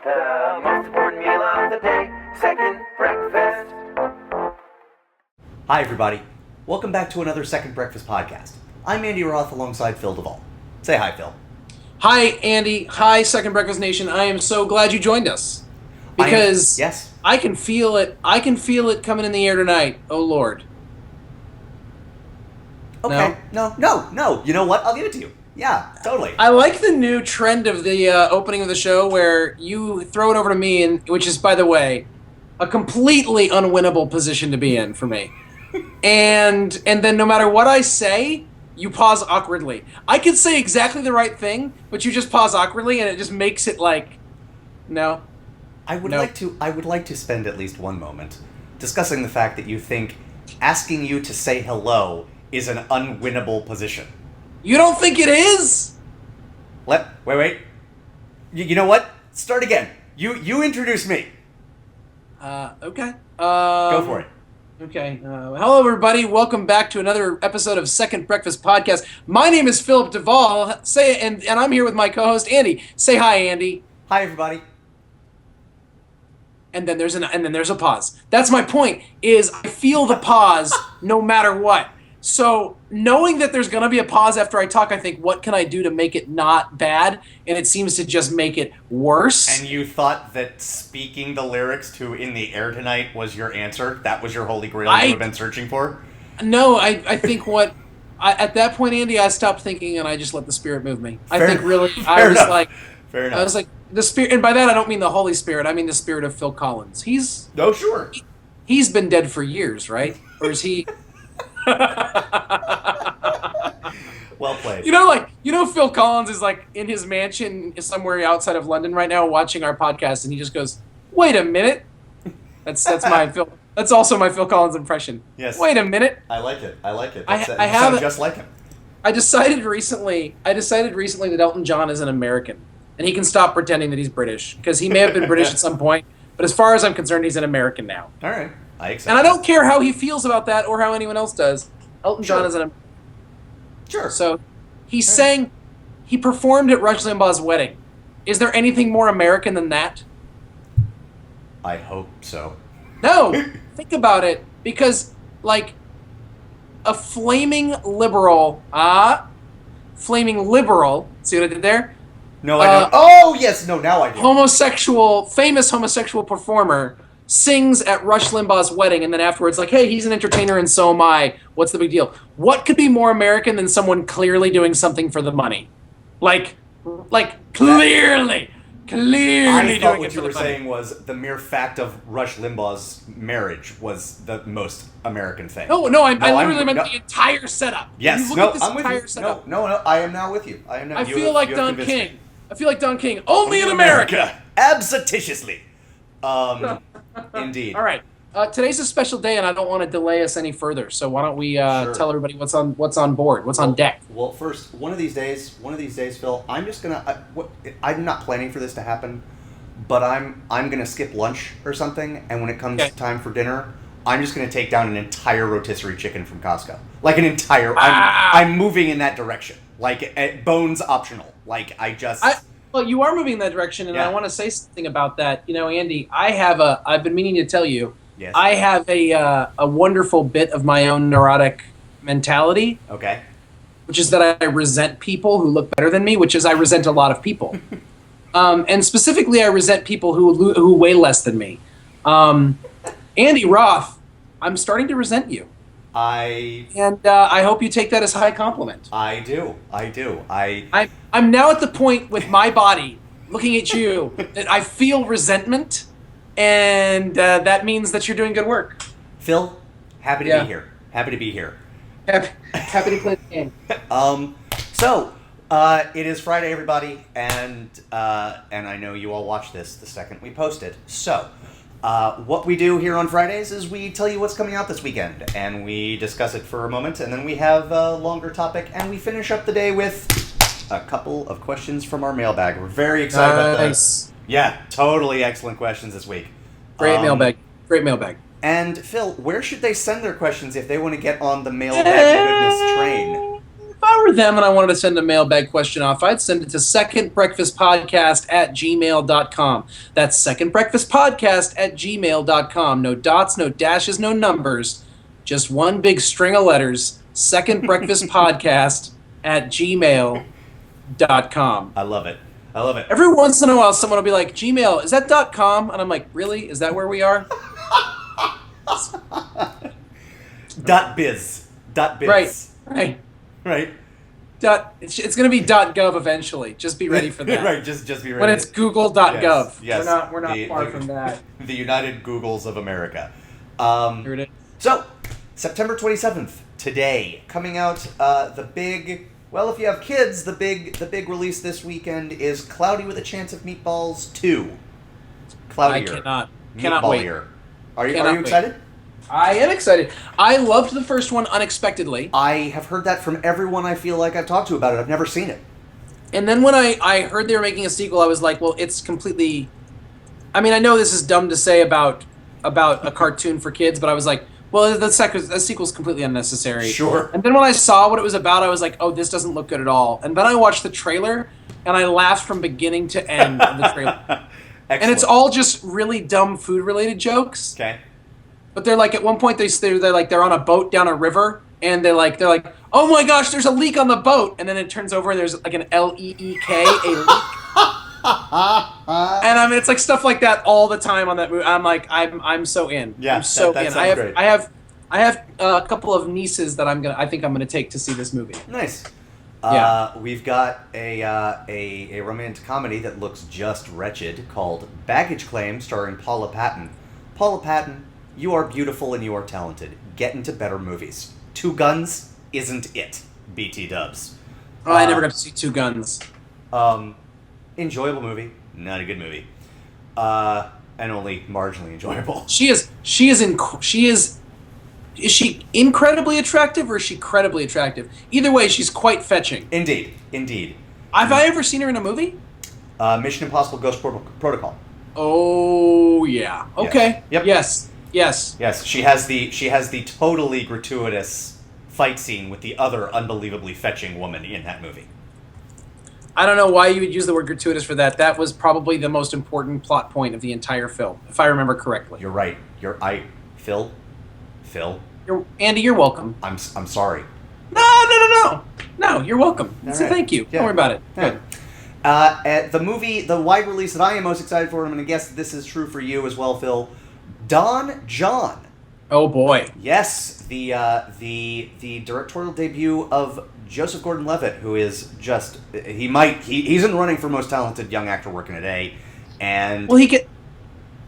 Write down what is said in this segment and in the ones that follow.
The most important meal of the day, second breakfast. Hi, everybody. Welcome back to another Second Breakfast podcast. I'm Andy Roth alongside Phil Duvall. Say hi, Phil. Hi, Andy. Hi, Second Breakfast Nation. I am so glad you joined us. Because yes. I can feel it. I can feel it coming in the air tonight. Oh, Lord. Okay. No. You know what? I'll give it to you. Yeah, totally. I like the new trend of the opening of the show where you throw it over to me, and which is, by the way, a completely unwinnable position to be in for me. and then no matter what I say, you pause awkwardly. I could say exactly the right thing, but you just pause awkwardly, and it just makes it like, no. I would like to spend at least one moment discussing the fact that you think asking you to say hello is an unwinnable position. You don't think it is? Wait. You know what? Start again. You introduce me. Okay. Go for it. Okay. Hello, everybody. Welcome back to another episode of Second Breakfast Podcast. My name is Philip Duvall. And I'm here with my co-host Andy. Say hi, Andy. Hi, everybody. And then there's a pause. That's my point. Is I feel the pause no matter what. So knowing that there's going to be a pause after I talk, I think, what can I do to make it not bad? And it seems to just make it worse. And you thought that speaking the lyrics to In the Air Tonight was your answer? That was your holy grail you have been searching for? No, I think at that point, Andy, I stopped thinking and I just let the Spirit move me. Fair enough. I was like, the Spirit, and by that I don't mean the Holy Spirit, I mean the Spirit of Phil Collins. He's been dead for years, right? Or is he... Well played. Phil Collins is like in his mansion somewhere outside of London right now watching our podcast, and he just goes, "Wait a minute." That's my Phil. That's also my Phil Collins impression. Yes. Wait a minute. I like it. I sound just like him. I decided recently that Elton John is an American, and he can stop pretending that he's British because he may have been British at some point, but as far as I'm concerned, he's an American now. All right. I accept. And I don't care how he feels about that or how anyone else does. Elton John is an... Sure. So, he performed at Rush Limbaugh's wedding. Is there anything more American than that? I hope so. No! Think about it. Because, like, a flaming liberal... See what I did there? No, I don't. Oh, yes. No, now I do. Famous homosexual performer... sings at Rush Limbaugh's wedding, and then afterwards, like, hey, he's an entertainer and so am I. What's the big deal? What could be more American than someone clearly doing something for the money? Like clearly I doing thought it what for you the were money. saying was the mere fact of Rush Limbaugh's marriage was the most American thing. No, I literally meant the entire setup. Yes, I'm with you. Setup, No, I am now with you. I feel like Don King. Only in America. Absentitiously. Indeed. All right. Today's a special day, and I don't want to delay us any further. So why don't we tell everybody what's on board, what's on deck? Well, first, one of these days, Phil, I'm just gonna. I'm not planning for this to happen, but I'm gonna skip lunch or something, and when it comes time for dinner, I'm just gonna take down an entire rotisserie chicken from Costco, like an entire. I'm moving in that direction, like bones optional. Well, you are moving in that direction, and I want to say something about that. Andy, I've been meaning to tell you, yes. I have a wonderful bit of my own neurotic mentality. Okay. Which is that I resent people who look better than me, which is I resent a lot of people. And specifically, I resent people who weigh less than me. Andy Roth, I'm starting to resent you. And I hope you take that as a high compliment. I do. I'm now at the point with my body, looking at you, that I feel resentment, and that means that you're doing good work. Phil, happy to be here. Happy to play the game. So, it is Friday, everybody, and I know you all watch this the second we post it. So, what we do here on Fridays is we tell you what's coming out this weekend, and we discuss it for a moment, and then we have a longer topic, and we finish up the day with a couple of questions from our mailbag. We're very excited about those. Yeah, totally excellent questions this week. Great mailbag. And Phil, where should they send their questions if they want to get on the mailbag goodness train? Fire I were them and I wanted to send a mailbag question off, I'd send it to secondbreakfastpodcast@gmail.com. That's secondbreakfastpodcast@gmail.com. No dots, no dashes, no numbers. Just one big string of letters. secondbreakfastpodcast@gmail.com. I love it. I love it. Every once in a while, someone will be like, Gmail, is that .com? And I'm like, really? Is that where we are? .biz. .biz. Right. Right. It's going to be .gov eventually. Just be ready for that. Right, just be ready. When it's google.gov. Yes. We're not far from that. The United Googles of America. Here it is. So, September 27th, today, coming out the big... Well, if you have kids, the big release this weekend is Cloudy with a Chance of Meatballs 2. Cloudier. I cannot wait. Are you excited? I am excited. I loved the first one unexpectedly. I have heard that from everyone I feel like I've talked to about it. I've never seen it. And then when I heard they were making a sequel, I was like, well, it's completely... I mean, I know this is dumb to say about a cartoon for kids, but I was like, well, the sequel's completely unnecessary. Sure. And then when I saw what it was about, I was like, oh, this doesn't look good at all. And then I watched the trailer, and I laughed from beginning to end of the trailer. And it's all just really dumb food-related jokes. Okay. But they're like, at one point, they're on a boat down a river, and they're like, oh my gosh, there's a leak on the boat. And then it turns over, and there's like an L-E-E-K, a leak. And I mean, it's like stuff like that all the time on that movie. I'm like, I'm so in. Yeah, I'm so that in. sounds great. I have a couple of nieces that I think I'm gonna take to see this movie. Nice. Yeah. We've got a romantic comedy that looks just wretched called Baggage Claim, starring Paula Patton. Paula Patton, you are beautiful and you are talented. Get into better movies. Two Guns isn't it. BT dubs. Oh, I never got to see Two Guns. Enjoyable movie, not a good movie, and only marginally enjoyable. Is she incredibly attractive or is she credibly attractive? Either way, she's quite fetching. Indeed. Have I ever seen her in a movie? Mission Impossible Ghost Protocol. Oh yeah. Okay. Yep. Yes. Yes. She has the totally gratuitous fight scene with the other unbelievably fetching woman in that movie. I don't know why you would use the word gratuitous for that. That was probably the most important plot point of the entire film, if I remember correctly. You're right. Phil. Andy, you're welcome. I'm sorry. No, you're welcome. So right. thank you. Yeah. Don't worry about it. Yeah. Good. The wide release that I am most excited for, and I'm going to guess this is true for you as well, Phil. Don John. Oh boy. Yes, the directorial debut of Joseph Gordon-Levitt, who is just he's in the running for most talented young actor working today, and well,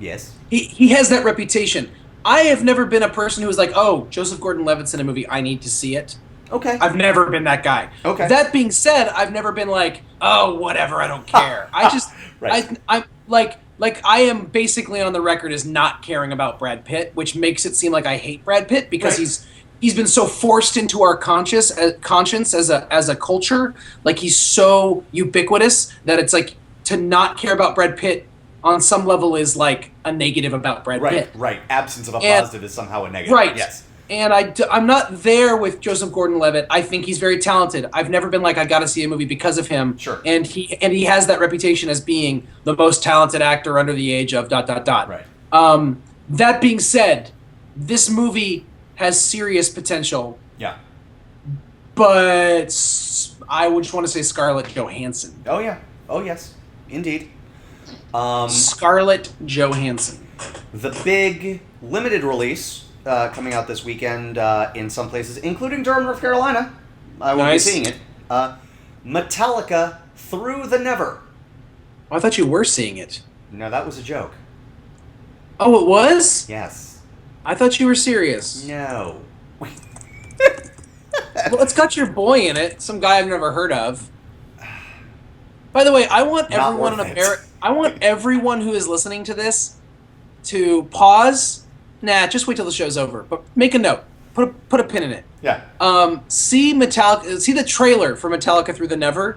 yes, he has that reputation. I have never been a person who was like, oh, Joseph Gordon-Levitt's in a movie, I need to see it. Okay, I've never been that guy. Okay. That being said, I've never been like, oh, whatever, I don't care. I just right. I'm like I am basically on the record as not caring about Brad Pitt, which makes it seem like I hate Brad Pitt because right. he's been so forced into our conscience as a culture. Like he's so ubiquitous that it's like to not care about Brad Pitt on some level is like a negative about Brad Pitt. Right. Absence of a positive is somehow a negative. Right. Yes. And I'm not there with Joseph Gordon-Levitt. I think he's very talented. I've never been like, I got to see a movie because of him. Sure. And he has that reputation as being the most talented actor under the age of ... Right. That being said, this movie has serious potential. Yeah. But I would just want to say Scarlett Johansson. Oh yeah. Oh yes. Indeed. Scarlett Johansson. The big limited release coming out this weekend in some places, including Durham, North Carolina. I won't be seeing it. Metallica Through the Never. Oh, I thought you were seeing it. No, that was a joke. Oh, it was? Yes. I thought you were serious. No. Well, it's got your boy in it, some guy I've never heard of. By the way, I want everyone who is listening to this to pause. Nah, just wait till the show's over. But make a note. Put a pin in it. Yeah. See the trailer for Metallica Through the Never,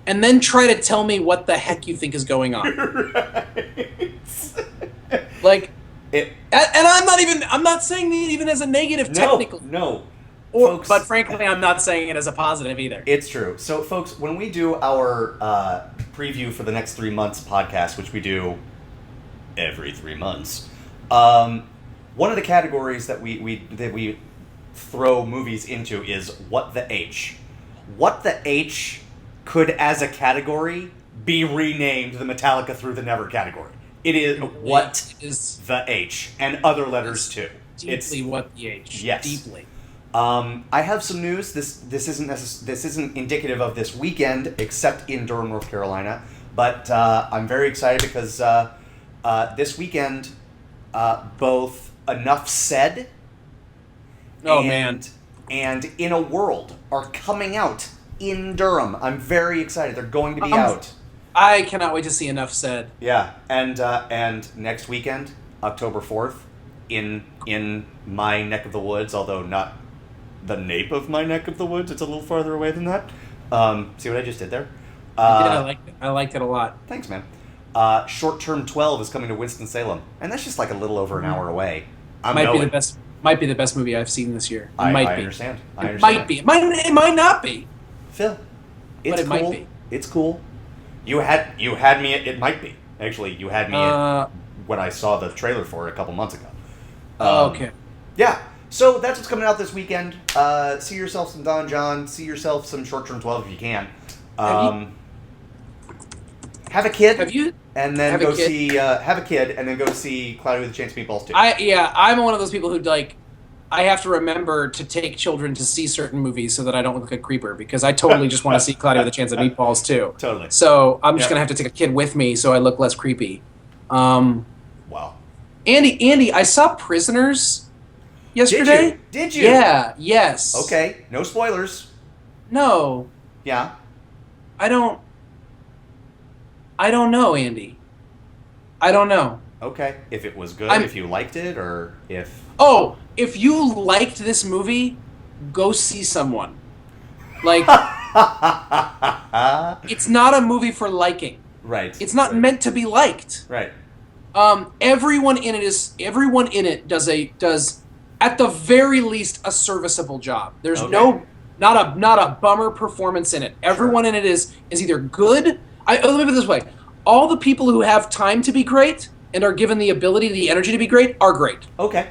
and then try to tell me what the heck you think is going on. Right. Like, and I'm not saying it even as a negative technical. No. folks, but frankly, I'm not saying it as a positive either. it's true. So, folks, when we do our preview for the next 3 months podcast, which we do every 3 months, one of the categories that we throw movies into is what the H. What the H could, as a category, be renamed the Metallica Through the Never category. It is what is the H, and other letters too. Deeply what the H. Yes. Deeply. I have some news. This isn't indicative of this weekend, except in Durham, North Carolina. But I'm very excited because this weekend, both Enough Said and In a World are coming out in Durham. I'm very excited. They're going to be out. I cannot wait to see Enough Said. Yeah, and next weekend, October 4th, in my neck of the woods, although not the nape of my neck of the woods. It's a little farther away than that. See what I just did there? I liked it a lot. Thanks, man. Short Term 12 is coming to Winston-Salem, and that's just like a little over an hour away. Might be the best movie I've seen this year. I understand. It might be. It might not be. Phil, But it cool. might be. It's cool. You had me at it might be. Actually, you had me at when I saw the trailer for it a couple months ago. Okay. Yeah. So that's what's coming out this weekend. See yourself some Don John. See yourself some Short Term 12 if you can. Have a kid. Have you? And then go see. Have a kid, and then go see Cloudy with a Chance of Meatballs too. I'm one of those people who I have to remember to take children to see certain movies so that I don't look like a creeper, because I totally just want to see Cloudy with a Chance of Meatballs too. Totally. So I'm just gonna have to take a kid with me so I look less creepy. Wow. Andy, I saw Prisoners yesterday. Did you? Yeah. Yes. Okay. No spoilers. No. Yeah. I don't know, Andy. I don't know. Okay. If it was good, if you liked it, or if... Oh, if you liked this movie, go see someone. Like, it's not a movie for liking. Right. It's not meant to be liked. Right. Everyone in it does at the very least a serviceable job. There's not a bummer performance in it. Everyone in it is either good. Let me put it this way: all the people who have time to be great and are given the ability, the energy to be great, are great. Okay.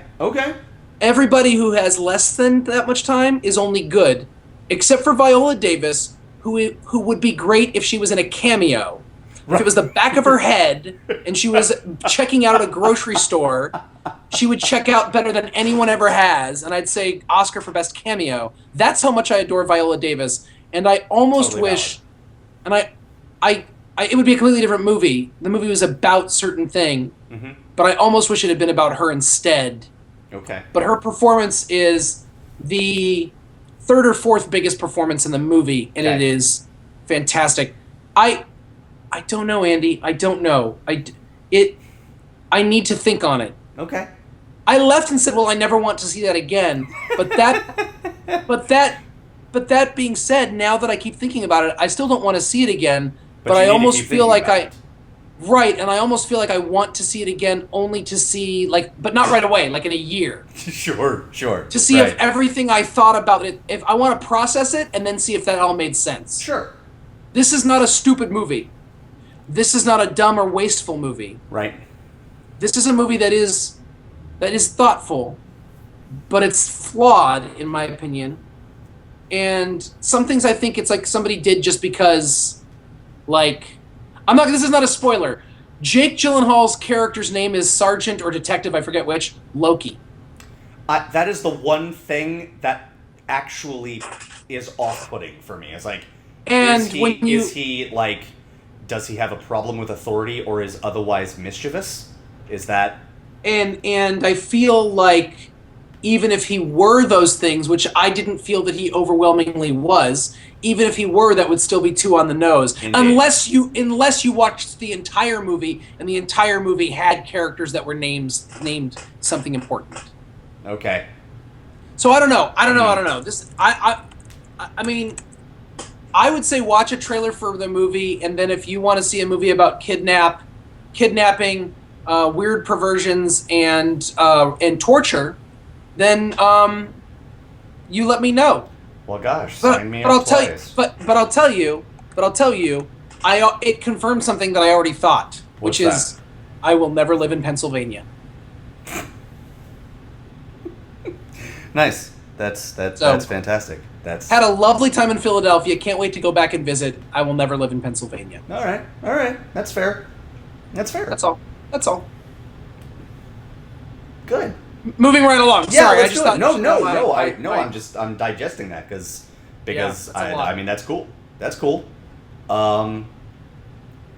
Everybody who has less than that much time is only good, except for Viola Davis, who would be great if she was in a cameo. If it was the back of her head and she was checking out at a grocery store, she would check out better than anyone ever has, and I'd say Oscar for Best Cameo. That's how much I adore Viola Davis, and I almost wish, and it would be a completely different movie. The movie was about certain thing, but I almost wish it had been about her instead. Okay. But her performance is the third or fourth biggest performance in the movie, and it is fantastic. I don't know, Andy. I don't know. I need to think on it. Okay. I left and said, "Well, I never want to see that again." But that being said, now that I keep thinking about it, I still don't want to see it again. But I almost feel like and I almost feel like I want to see it again, only to see but not right away, like in a year. Sure. To see if everything I thought about it, if I want to process it and then see if that all made sense. Sure. This is not a stupid movie. This is not a dumb or wasteful movie. Right. This is a movie that is thoughtful, but it's flawed, in my opinion. And some things I think it's like somebody did just because, this is not a spoiler. Jake Gyllenhaal's character's name is Sergeant or Detective, I forget which, Loki. That is the one thing that actually is off-putting for me. It's like, does he have a problem with authority or is otherwise mischievous? Is that... And I feel like even if he were those things, which I didn't feel that he overwhelmingly was, even if he were, that would still be too on the nose. Indeed. Unless you watched the entire movie and the entire movie had characters that were named something important. Okay. So I don't know. This I mean, I would say watch a trailer for the movie, and then if you want to see a movie about kidnapping, weird perversions, and torture, then you let me know. Well, gosh, But, sign me but up I'll tell you, twice. but I'll tell you, it confirmed something that I already thought, What's which is, I will never live in Pennsylvania. Nice. That's fantastic. That's Had a lovely time in Philadelphia. Can't wait to go back and visit. I will never live in Pennsylvania. all right. That's fair. That's fair. That's all. That's all. Good. Moving right along. Yeah, Sorry, let's I just do it. thought. I'm digesting that because Yeah, that's a lot. I mean that's cool. That's cool.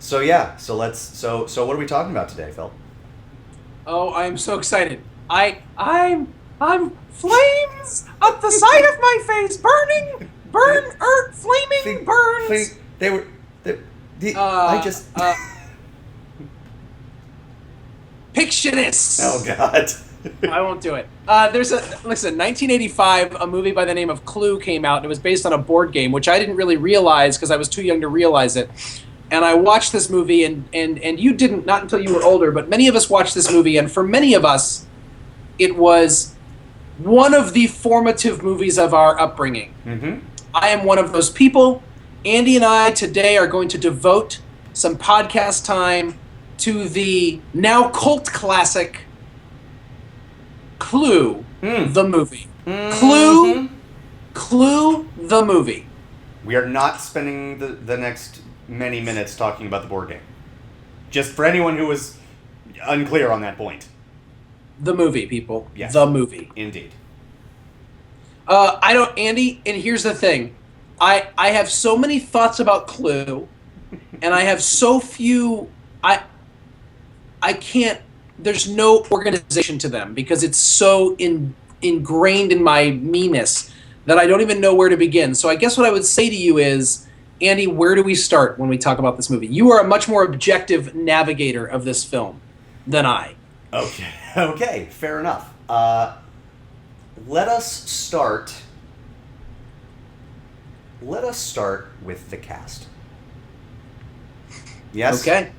So yeah, so what are we talking about today, Phil? Oh, I am so excited. I'm flames up the side of my face, flaming burns. They were. Pictionist. Oh God. I won't do it. Listen, 1985, a movie by the name of Clue came out, and it was based on a board game, which I didn't really realize because I was too young to realize it. And I watched this movie, and you didn't, not until you were older, but many of us watched this movie, and for many of us, it was one of the formative movies of our upbringing. Mm-hmm. I am one of those people. Andy and I today are going to devote some podcast time to the now cult classic Clue, the movie. Mm-hmm. Clue, the movie. We are not spending the next many minutes talking about the board game. Just for anyone who was unclear on that point. The movie, people. Yes. The movie. Indeed. Andy, and here's the thing. I have so many thoughts about Clue, and I have so few, I can't, there's no organization to them because it's so ingrained in my me-ness that I don't even know where to begin. So I guess what I would say to you is, Andy, where do we start when we talk about this movie? You are a much more objective navigator of this film than I. Okay, fair enough. Let us start with the cast. Yes? Okay.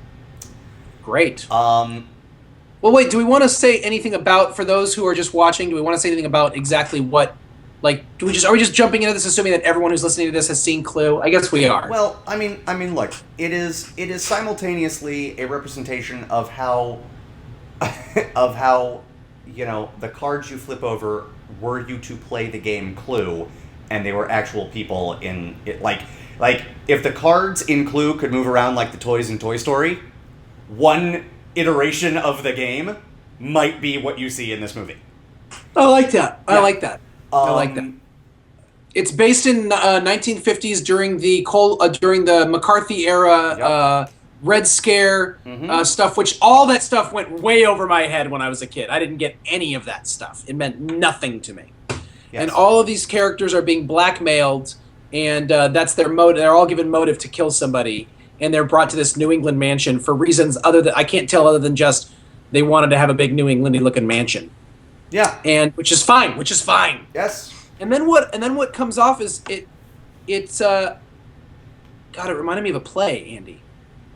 Great. Well, wait, do we want to say anything about, for those who are just watching, do we want to say anything about exactly what, like, are we just jumping into this assuming that everyone who's listening to this has seen Clue? I guess we are. Well, I mean, look, it is simultaneously a representation of how, you know, the cards you flip over were you to play the game Clue, and they were actual people in it. Like if the cards in Clue could move around like the toys in Toy Story, one iteration of the game might be what you see in this movie. I like that. Yeah. I like that. I like that. It's based in 1950s during the McCarthy era, Red Scare stuff, which all that stuff went way over my head when I was a kid. I didn't get any of that stuff. It meant nothing to me. Yes. And all of these characters are being blackmailed, and that's their motive. They're all given motive to kill somebody, and they're brought to this New England mansion for reasons other than I can't tell, other than just they wanted to have a big New Englandy looking mansion. Yeah, and which is fine. Yes. And then what comes off is it's God, it reminded me of a play, Andy.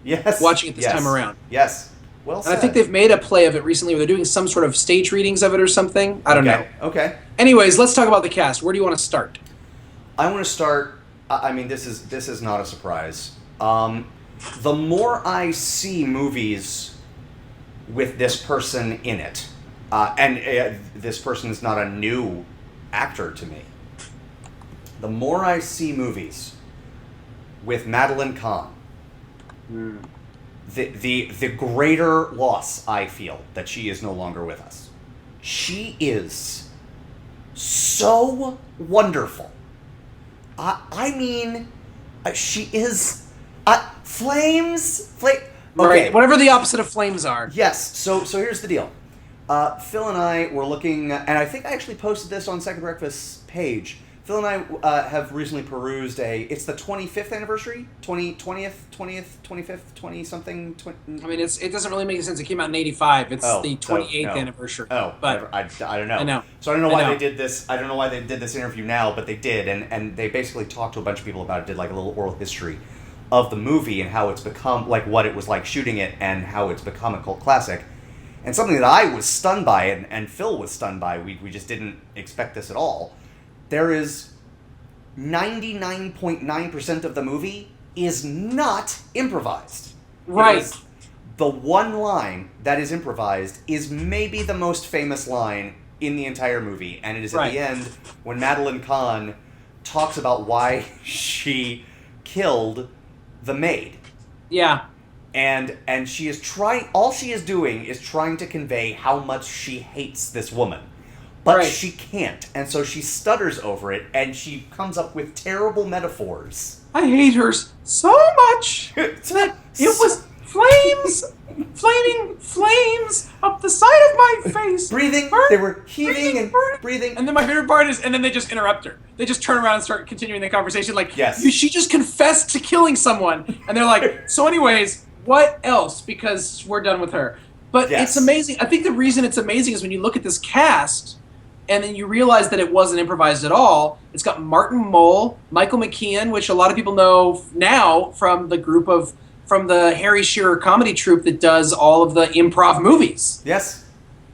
Yes. Watching it this time around. Yes. Well said. And I think they've made a play of it recently where they're doing some sort of stage readings of it or something. I don't know. Okay. Anyways, let's talk about the cast. Where do you want to start? I want to start, I mean, this is not a surprise. The more I see movies with this person in it, and this person is not a new actor to me. The more I see movies with Madeline Kahn, the greater loss I feel that she is no longer with us. She is so wonderful. I mean, she is flames. Okay, right. Whatever the opposite of flames are. Yes. So here's the deal. Phil and I were looking, and I think I actually posted this on Second Breakfast's page. Phil and I have recently perused it's the 25th anniversary? 20th, 25th, 20-something? I mean, it doesn't really make sense. It came out in 85. It's the 28th anniversary. Oh, but I don't know. I know. So I don't know why they did this. I don't know why they did this interview now, but they did, and they basically talked to a bunch of people about it, did like a little oral history of the movie and how it's become, like what it was like shooting it and how it's become a cult classic. And something that I was stunned by, and Phil was stunned by, we just didn't expect this at all. there is 99.9% of the movie is not improvised. Right. The one line that is improvised is maybe the most famous line in the entire movie, and it is at the end when Madeline Kahn talks about why she killed the maid. Yeah. And she is trying, all she is doing is trying to convey how much she hates this woman. But she can't, and so she stutters over it, and she comes up with terrible metaphors. I hate her so much that it was flaming flames up the side of my face. Breathing, they were heaving and breathing. And then my favorite part is, and then they just interrupt her. They just turn around and start continuing the conversation like, yes. She just confessed to killing someone. And they're like, so anyways, what else? Because we're done with her. But it's amazing. I think the reason it's amazing is when you look at this cast, and then you realize that it wasn't improvised at all. It's got Martin Mull, Michael McKean, which a lot of people know now from the Harry Shearer comedy troupe that does all of the improv movies. Yes.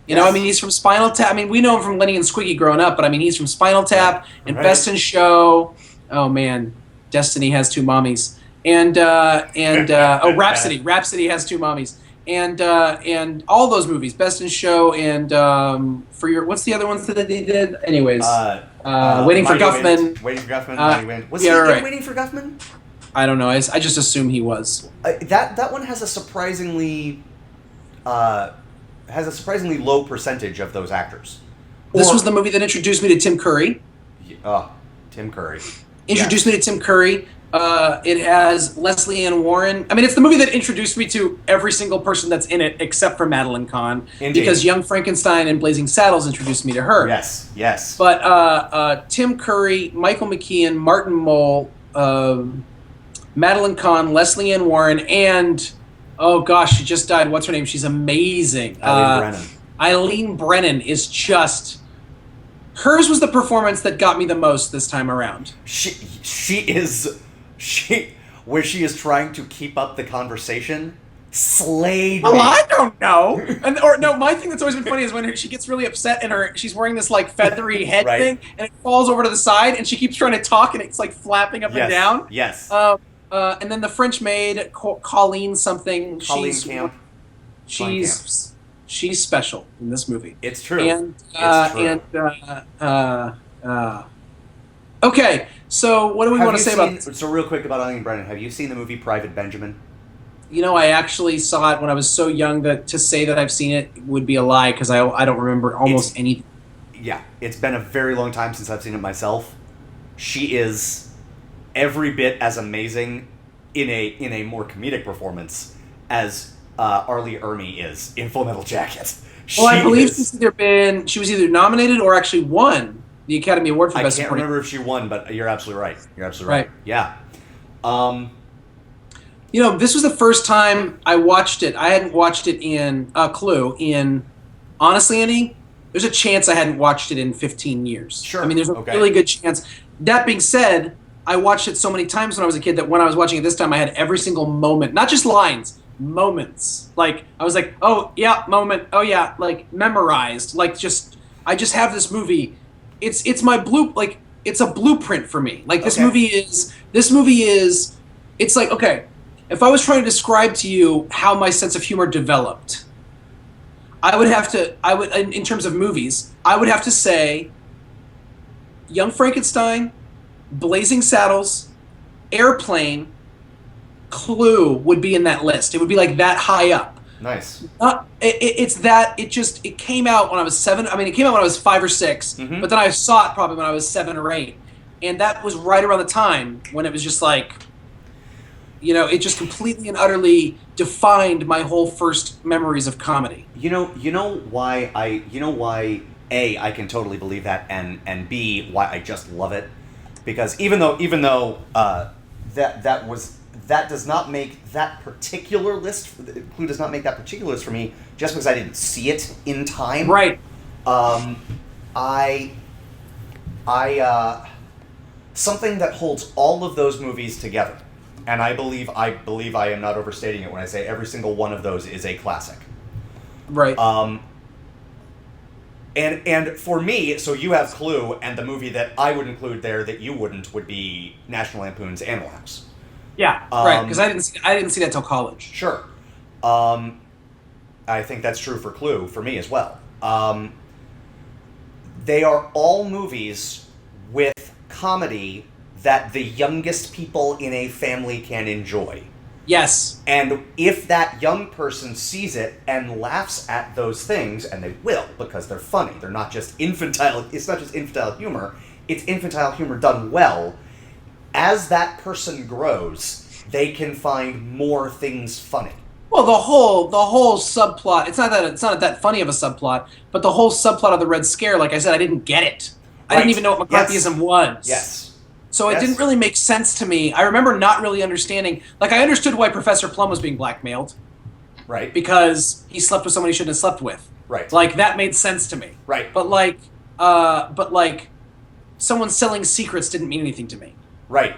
You know, I mean, he's from Spinal Tap. I mean, we know him from Lenny and Squiggy growing up, but I mean, he's from Spinal Tap and Best in Show. Oh man, Destiny has two mommies. And Rhapsody. Rhapsody has two mommies. And all those movies, Best in Show, and what's the other ones that they did? Anyways, Waiting for Guffman. Waiting for Guffman. Was he Waiting for Guffman? I don't know. I just assume he was. That one has a surprisingly low percentage of those actors. This was the movie that introduced me to Tim Curry. Tim Curry. Introduced me to Tim Curry. It has Leslie Ann Warren. I mean, it's the movie that introduced me to every single person that's in it except for Madeline Kahn. Indeed. Because Young Frankenstein and Blazing Saddles introduced me to her. Yes. But Tim Curry, Michael McKean, Martin Mull, Madeline Kahn, Leslie Ann Warren, and, oh gosh, she just died. What's her name? She's amazing. Eileen Brennan is just... Hers was the performance that got me the most this time around. Where she is trying to keep up the conversation, slayed me. Well, I don't know. My thing that's always been funny is when she gets really upset and she's wearing this like feathery head thing, and it falls over to the side, and she keeps trying to talk, and it's like flapping up and down. Yes. And then the French maid, Colleen something. Camp. She's special in this movie. It's true. Okay, so what do we want to say about this? So real quick about Eileen Brennan, have you seen the movie Private Benjamin? You know, I actually saw it when I was so young that to say that I've seen it would be a lie because I don't remember almost anything. Yeah, it's been a very long time since I've seen it myself. She is every bit as amazing in a more comedic performance as Arlie Ermey is in Full Metal Jacket. Well, I believe she was either nominated or actually won the Academy Award for Best Supporting. I can't remember if she won, but you're absolutely right. Right. Yeah. You know, this was the first time I watched it. I hadn't watched it in Clue. Honestly, Andy, there's a chance I hadn't watched it in 15 years. Sure. I mean, there's a really good chance. That being said, I watched it so many times when I was a kid that when I was watching it this time, I had every single moment, not just lines, moments. Like, I was like, oh, yeah, moment, oh, yeah, like, memorized. Like, I just have this movie. It's it's a blueprint for me. Like, this movie is, it's like, okay, if I was trying to describe to you how my sense of humor developed, in terms of movies, I would have to say Young Frankenstein, Blazing Saddles, Airplane, Clue would be in that list. It would be like that high up. Nice. It came out when I was 7. I mean, it came out when I was 5 or 6, but then I saw it probably when I was 7 or 8. And that was right around the time when it was just like, you know, it just completely and utterly defined my whole first memories of comedy. You know why A, I can totally believe that, and B, why I just love it. Because even though that does not make that particular list, Clue does not make that particular list for me, just because I didn't see it in time. Right. Something that holds all of those movies together, and I believe I am not overstating it when I say every single one of those is a classic. Right. And for me, so you have Clue, and the movie that I would include there that you wouldn't would be National Lampoon's Animal House. Yeah, right. Because I didn't see that till college. Sure. I think that's true for Clue for me as well. They are all movies with comedy that the youngest people in a family can enjoy. Yes. And if that young person sees it and laughs at those things, and they will, because they're funny, they're not just infantile, it's not just infantile humor, it's infantile humor done well. As that person grows, they can find more things funny. Well, the whole subplot, it's not that funny of a subplot, but the whole subplot of the Red Scare, like I said, I didn't get it. I didn't even know what McCarthyism was. Yes. So it didn't really make sense to me. I remember not really understanding. Like, I understood why Professor Plum was being blackmailed. Right. Because he slept with someone he shouldn't have slept with. Right. Like, that made sense to me. Right. But someone selling secrets didn't mean anything to me. Right.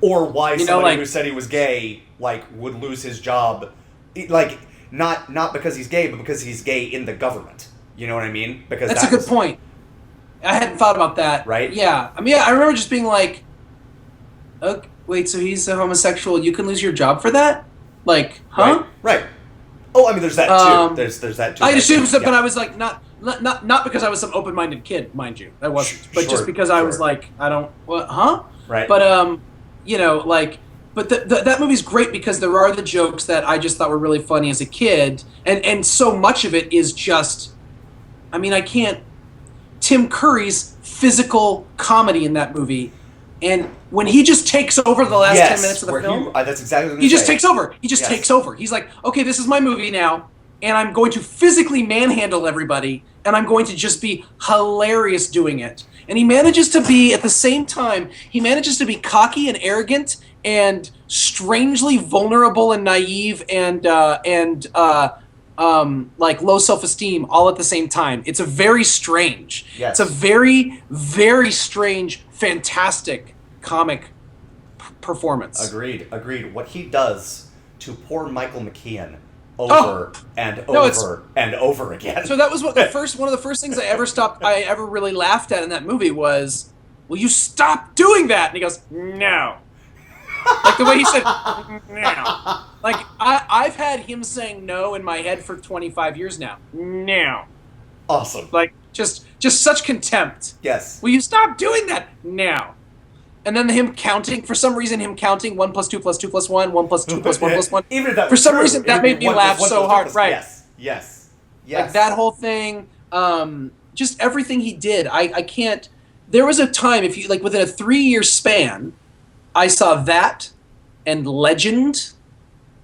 Or why somebody who said he was gay, would lose his job. Not because he's gay, but because he's gay in the government. You know what I mean? Because that's a good point. I hadn't thought about that. Right? Yeah. I mean, I remember just being like, okay, wait, so he's a homosexual, you can lose your job for that? Like, huh? Right. Oh, I mean, there's that too. There's that too. I assumed so, but I was like, not because I was some open-minded kid, mind you. I wasn't. But just because I was like, I don't, what, huh? Right. But, but that movie's great because there are the jokes that I just thought were really funny as a kid, and so much of it is just, I mean, Tim Curry's physical comedy in that movie, and when he just takes over the last 10 minutes of the film, that's exactly what he just takes over. He just takes over. He's like, okay, this is my movie now, and I'm going to physically manhandle everybody, and I'm going to just be hilarious doing it. And he manages to be, at the same time, cocky and arrogant and strangely vulnerable and naive and low self-esteem all at the same time. It's a very strange. Yes. It's a very, very strange, fantastic comic performance. Agreed. What he does to poor Michael McKean over and over again. So that was one of the first things I ever really laughed at in that movie was, will you stop doing that? And he goes, no. Like the way he said, no. Like, I've had him saying no in my head for 25 years now. No. Awesome. Like, just such contempt. Yes. Will you stop doing that? No. And then him counting, for some reason, 1 + 2 + 2 + 1, 1 + 2 + 1 + 1. Even if that for some reason, that made me laugh so hard. Right. Yes. Like, that whole thing, just everything he did. I can't, there was a time, if you, like, within a 3-year span, I saw that and Legend.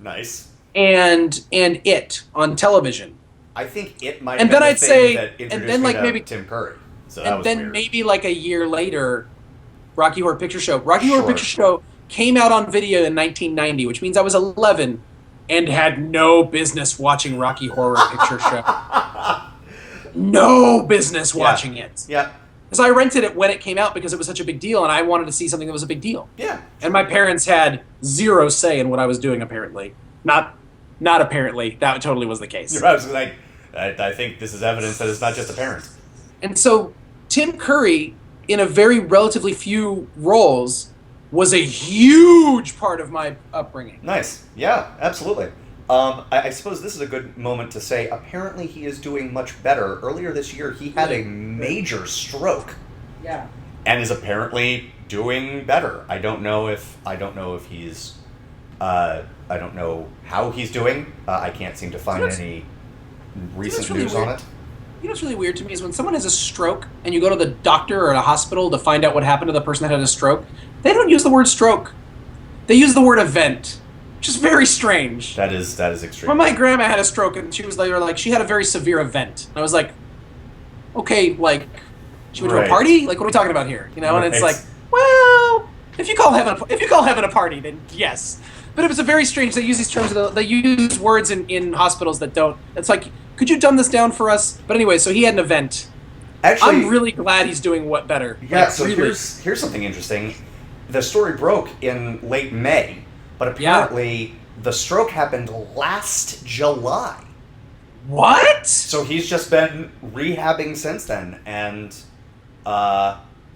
Nice. And It on television. I think It might have been the thing that introduced me to Tim Curry. So that was weird. Maybe like a year later, Rocky Horror Picture Show. Rocky Horror Picture Show came out on video in 1990, which means I was 11 and had no business watching Rocky Horror Picture Show. No business watching it. Yeah. Because I rented it when it came out because it was such a big deal, and I wanted to see something that was a big deal. Yeah. And my parents had zero say in what I was doing, apparently. Not apparently. That totally was the case. I was like, I think this is evidence that it's not just a parent. And so Tim Curry, in a very relatively few roles, was a huge part of my upbringing. Nice. Yeah, absolutely. I suppose this is a good moment to say, apparently he is doing much better. Earlier this year, he had a major stroke. Yeah. And is apparently doing better. I don't know if he's, I don't know how he's doing. I can't seem to find any recent news on it. You know what's really weird to me is when someone has a stroke and you go to the doctor or a hospital to find out what happened to the person that had a stroke, they don't use the word stroke. They use the word event. Which is very strange. That is extreme. When my grandma had a stroke, and she was later like, she had a very severe event. And I was like, okay, like, she went to a party? Like, what are we talking about here? You know, and it's like, well, if you call heaven a party, then yes. But it was a very strange. They use these terms. They use words in hospitals that don't. It's like, could you dumb this down for us? But anyway, so he had an event. Actually, I'm really glad he's doing better. Yeah. Like, so really. Here's something interesting. The story broke in late May. But apparently, the stroke happened last July. What? What? So he's just been rehabbing since then, and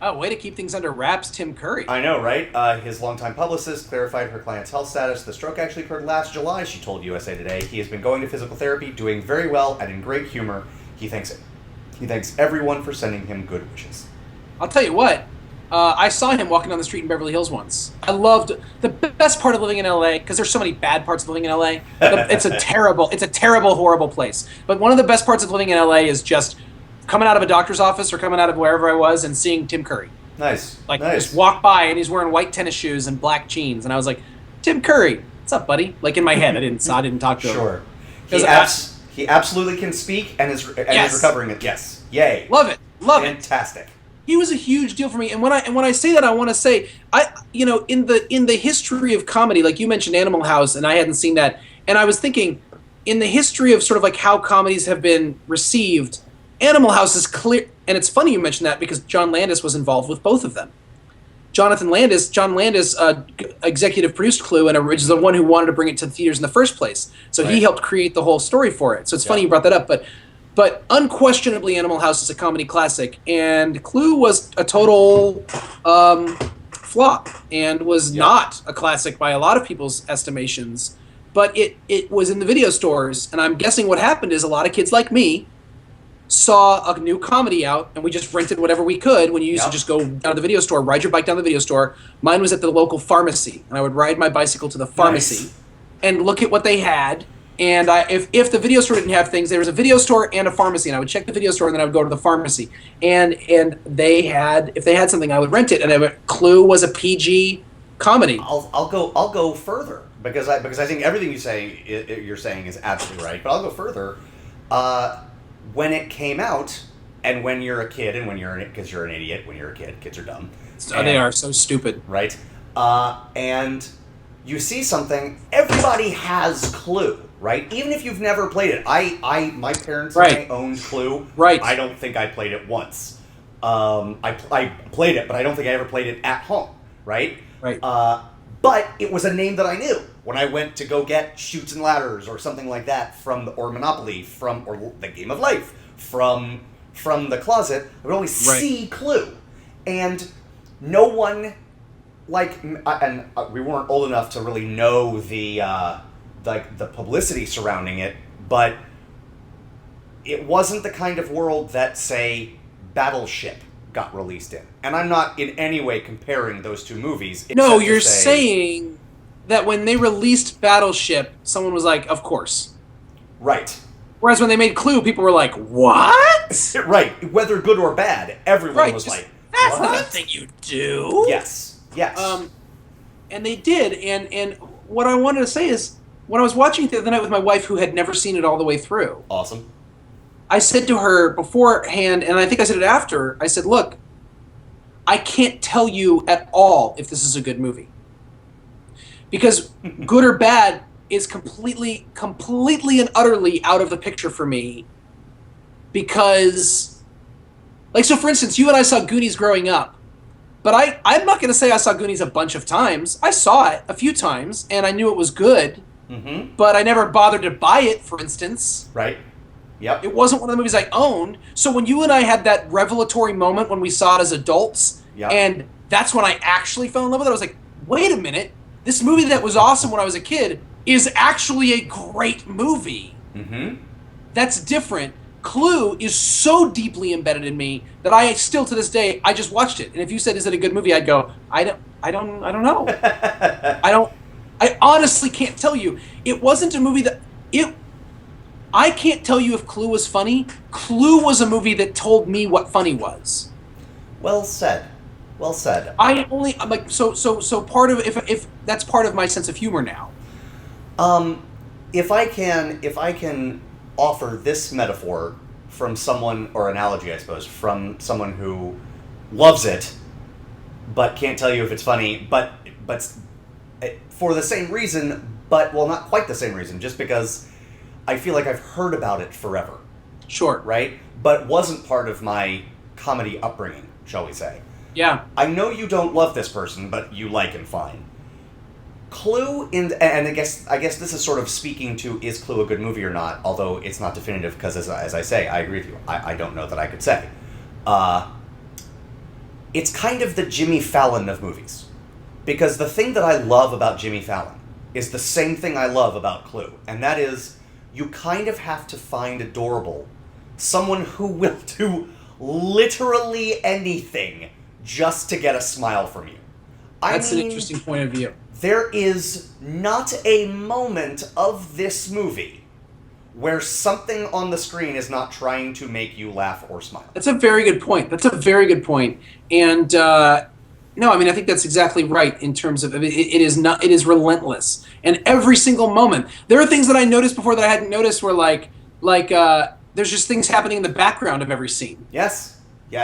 Oh, way to keep things under wraps, Tim Curry. I know, right? His longtime publicist clarified her client's health status. The stroke actually occurred last July, she told USA Today. He has been going to physical therapy, doing very well, and in great humor. He thanks everyone for sending him good wishes. I'll tell you what. I saw him walking down the street in Beverly Hills once. I loved the best part of living in LA, because there's so many bad parts of living in LA. It's a terrible, horrible place. But one of the best parts of living in LA is just coming out of a doctor's office or coming out of wherever I was and seeing Tim Curry. Nice. Just walk by and he's wearing white tennis shoes and black jeans, and I was like, Tim Curry, what's up, buddy? Like in my head, I didn't talk to him. Sure. He absolutely can speak and is recovering it. Yes. Yay. Love it. Fantastic. He was a huge deal for me, and when I say that, I want to say in the history of comedy, like you mentioned Animal House, and I hadn't seen that, and I was thinking in the history of sort of like how comedies have been received, Animal House is clear, and it's funny you mentioned that because John Landis was involved with both of them. John Landis executive produced Clue and is the one who wanted to bring it to the theaters in the first place. So He helped create the whole story for it. So it's funny you brought that up, but unquestionably Animal House is a comedy classic, and Clue was a total flop and was not a classic by a lot of people's estimations. But it was in the video stores, and I'm guessing what happened is a lot of kids like me saw a new comedy out, and we just rented whatever we could when you used to just go down to the video store, ride your bike down to the video store. Mine was at the local pharmacy, and I would ride my bicycle to the pharmacy and look at what they had. And if the video store didn't have things, there was a video store and a pharmacy, and I would check the video store, and then I would go to the pharmacy. And if they had something, I would rent it. And Clue was a PG comedy. I'll go further because I think everything you're saying is absolutely right. But I'll go further. When it came out, and when you're a kid, and because you're an idiot when you're a kid, kids are dumb. They are so stupid, right? And you see something, everybody has Clue, right? Even if you've never played it. My parents and I owned Clue. Right. I don't think I played it once. I played it, but I don't think I ever played it at home, right? Right. But it was a name that I knew when I went to go get Chutes and Ladders or something like that or Monopoly or the Game of Life from the closet. I would only see Clue, and no one we weren't old enough to really know the publicity surrounding it, but it wasn't the kind of world that, say, Battleship got released in. And I'm not in any way comparing those two movies. No, you're saying that when they released Battleship, someone was like, of course. Right. Whereas when they made Clue, people were like, what? Right. Whether good or bad, everyone was like, that's what? not a thing you do. Yes. And they did. And what I wanted to say is, when I was watching it the other night with my wife, who had never seen it all the way through. Awesome. I said to her beforehand, and I think I said it after, I said, look, I can't tell you at all if this is a good movie. Because good or bad is completely and utterly out of the picture for me. Because, so for instance, you and I saw Goonies growing up. But I'm not going to say I saw Goonies a bunch of times. I saw it a few times, and I knew it was good. Mm-hmm. But I never bothered to buy it, for instance. Right. Yep. It wasn't one of the movies I owned. So when you and I had that revelatory moment when we saw it as adults, and that's when I actually fell in love with it, I was like, wait a minute, this movie that was awesome when I was a kid is actually a great movie. Mm-hmm. That's different. Clue is so deeply embedded in me that I still, to this day, I just watched it. And if you said, is it a good movie? I'd go, I don't know. I honestly can't tell you. It wasn't a movie I can't tell you if Clue was funny. Clue was a movie that told me what funny was. Well said. So part of if that's part of my sense of humor now. If I can offer this metaphor from someone, or analogy, I suppose, from someone who loves it, but can't tell you if it's funny, but for the same reason, not quite the same reason, just because I feel like I've heard about it forever. Sure. Right? But wasn't part of my comedy upbringing, shall we say. Yeah. I know you don't love this person, but you like him fine. Clue, and I guess this is sort of speaking to, is Clue a good movie or not, although it's not definitive, because as I say, I agree with you. I don't know that I could say. It's kind of the Jimmy Fallon of movies. Because the thing that I love about Jimmy Fallon is the same thing I love about Clue, and that is, you kind of have to find adorable someone who will do literally anything just to get a smile from you. That's an interesting point of view. There is not a moment of this movie where something on the screen is not trying to make you laugh or smile. That's a very good point. And no, I mean, I think that's exactly right in terms of it is relentless. And every single moment, there are things that I noticed before that I hadn't noticed where there's just things happening in the background of every scene. Yes.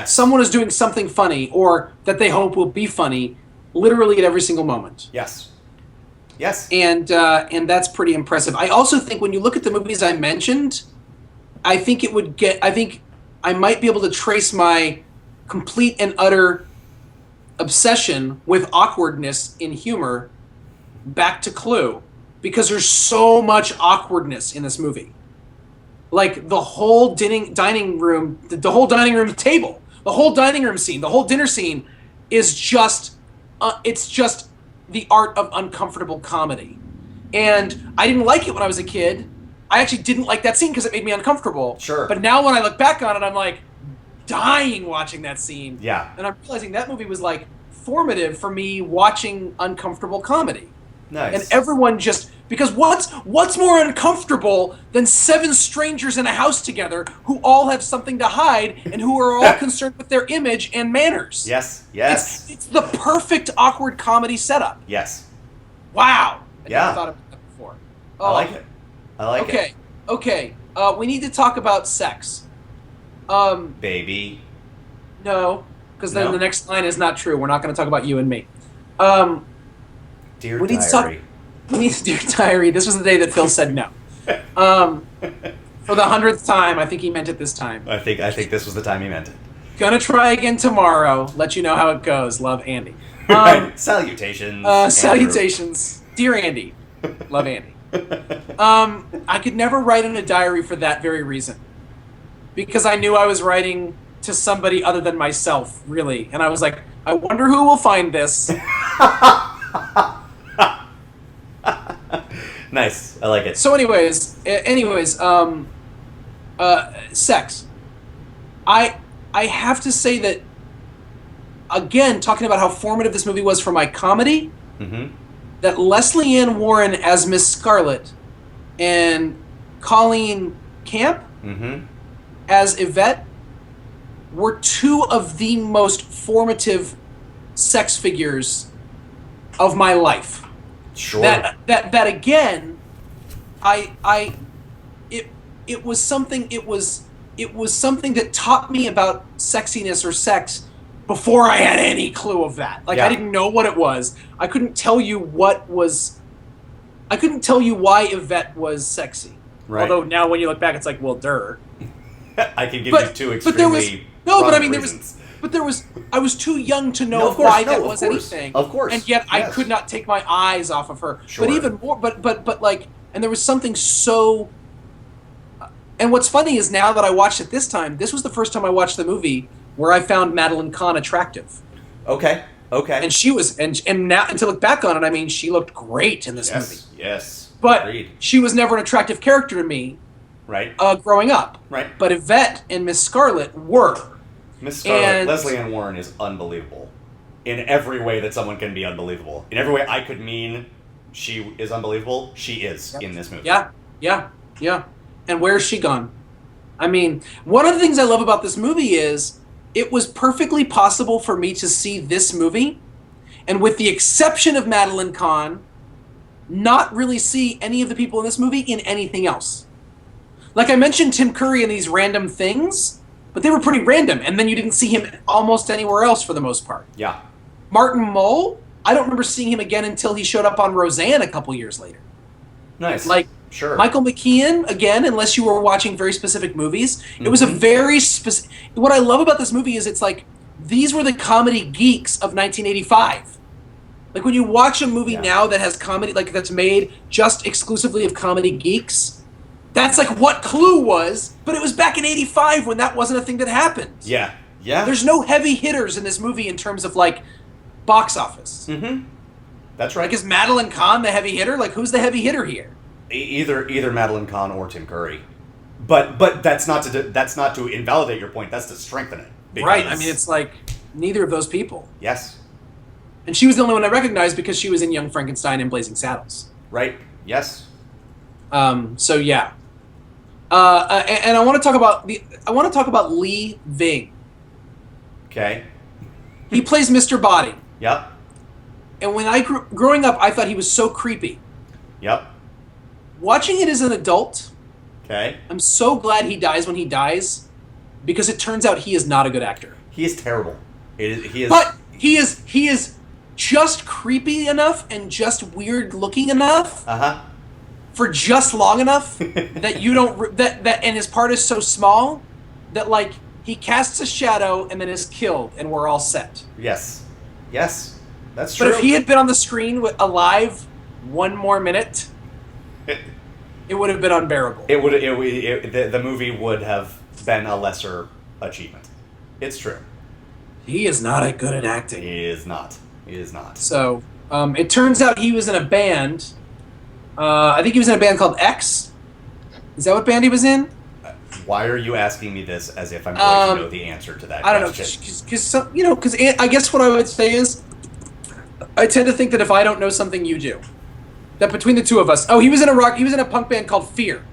Someone is doing something funny or that they hope will be funny literally at every single moment. Yes. And that's pretty impressive. I also think when you look at the movies I mentioned, I think I might be able to trace my complete and utter obsession with awkwardness in humor back to Clue, because there's so much awkwardness in this movie. Like the whole dining room, the whole dining room table, the whole dining room scene, the whole dinner scene is just it's just the art of uncomfortable comedy. And I didn't like it when I was a kid. I actually didn't like that scene because it made me uncomfortable. Sure. But now when I look back on it, I'm like dying watching that scene. Yeah. And I'm realizing that movie was like formative for me watching uncomfortable comedy. Nice. And everyone just, because what's more uncomfortable than 7 strangers in a house together who all have something to hide and who are all concerned with their image and manners? Yes. It's the perfect awkward comedy setup. Yes. Wow. I Yeah. never thought about that before. I like it. Okay. We need to talk about sex. Baby. No, because then the next line is not true. We're not going to talk about you and me. Dear we need Diary. Dear Diary. This was the day that Phil said no. For the 100th time, I think he meant it this time. I think this was the time he meant it. Gonna try again tomorrow. Let you know how it goes. Love, Andy. Salutations. Salutations. Dear Andy. Love, Andy. I could never write in a diary for that very reason. Because I knew I was writing to somebody other than myself, really. And I was like, I wonder who will find this. Nice. I like it. So anyways, sex. I have to say that, again, talking about how formative this movie was for my comedy, that Leslie Ann Warren as Miss Scarlet and Colleen Camp as Yvette were 2 of the most formative sex figures of my life. Sure. That again, it was something that taught me about sexiness or sex before I had any clue of that. Like, I didn't know what it was. I couldn't tell you why Yvette was sexy. Right. Although now when you look back, it's like, well, duh. I can give you 2 extremely reasons. I was too young to know why that was anything. Of course. And yet I could not take my eyes off of her. Sure. But even more, but like, and there was something so, and what's funny is now that I watched it this time, this was the first time I watched the movie where I found Madeline Kahn attractive. Okay. And she was, and now, and to look back on it, I mean, she looked great in this movie. Yes. But Agreed. she was never an attractive character to me. Right. Growing up. Right. But Yvette and Miss Scarlet were. Miss Scarlet, Leslie Ann Warren is unbelievable. In every way that someone can be unbelievable. In every way I could mean she is unbelievable, she is in this movie. Yeah. And where's she gone? I mean, one of the things I love about this movie is it was perfectly possible for me to see this movie, and with the exception of Madeline Kahn, not really see any of the people in this movie in anything else. Like I mentioned Tim Curry in these random things, but they were pretty random, and then you didn't see him almost anywhere else for the most part. Yeah. Martin Mull, I don't remember seeing him again until he showed up on Roseanne a couple years later. Nice. Like, sure. Michael McKean, again, unless you were watching very specific movies, it was a very specific... What I love about this movie is it's like, these were the comedy geeks of 1985. Like when you watch a movie Yeah. now that has comedy, like that's made just exclusively of comedy geeks, that's like what Clue was, but it was back in '85 when that wasn't a thing that happened. Yeah. Yeah. There's no heavy hitters in this movie in terms of like box office. Mm-hmm. That's right. Like, is Madeline Kahn the heavy hitter? Like, who's the heavy hitter here? Either Madeline Kahn or Tim Curry. But that's not to invalidate your point. That's to strengthen it. Because, Right. I mean, it's like neither of those people. Yes. And she was the only one I recognized because she was in Young Frankenstein and Blazing Saddles. Right. Yes. So yeah. And I want to talk about Lee Ving. Okay. He plays Mr. Body. Yep. And when growing up, I thought he was so creepy. Yep. Watching it as an adult, Okay. I'm so glad he dies when he dies, because it turns out he is not a good actor. He is terrible. He is. But he is just creepy enough and just weird looking enough for just long enough that you don't that and his part is so small that like he casts a shadow and then is killed and we're all set. Yes. Yes. That's true. But if he had been on the screen alive one more minute, it would have been unbearable. The movie would have been a lesser achievement. It's true. He is not good at acting. He is not. He is not. So it turns out he was in a band. I think he was in a band called X. Is that what band he was in? Why are you asking me this as if I'm going to know the answer to that I don't know, question? because I guess what I would say is, I tend to think that if I don't know something, you do. That between the two of us, he was in a punk band called Fear.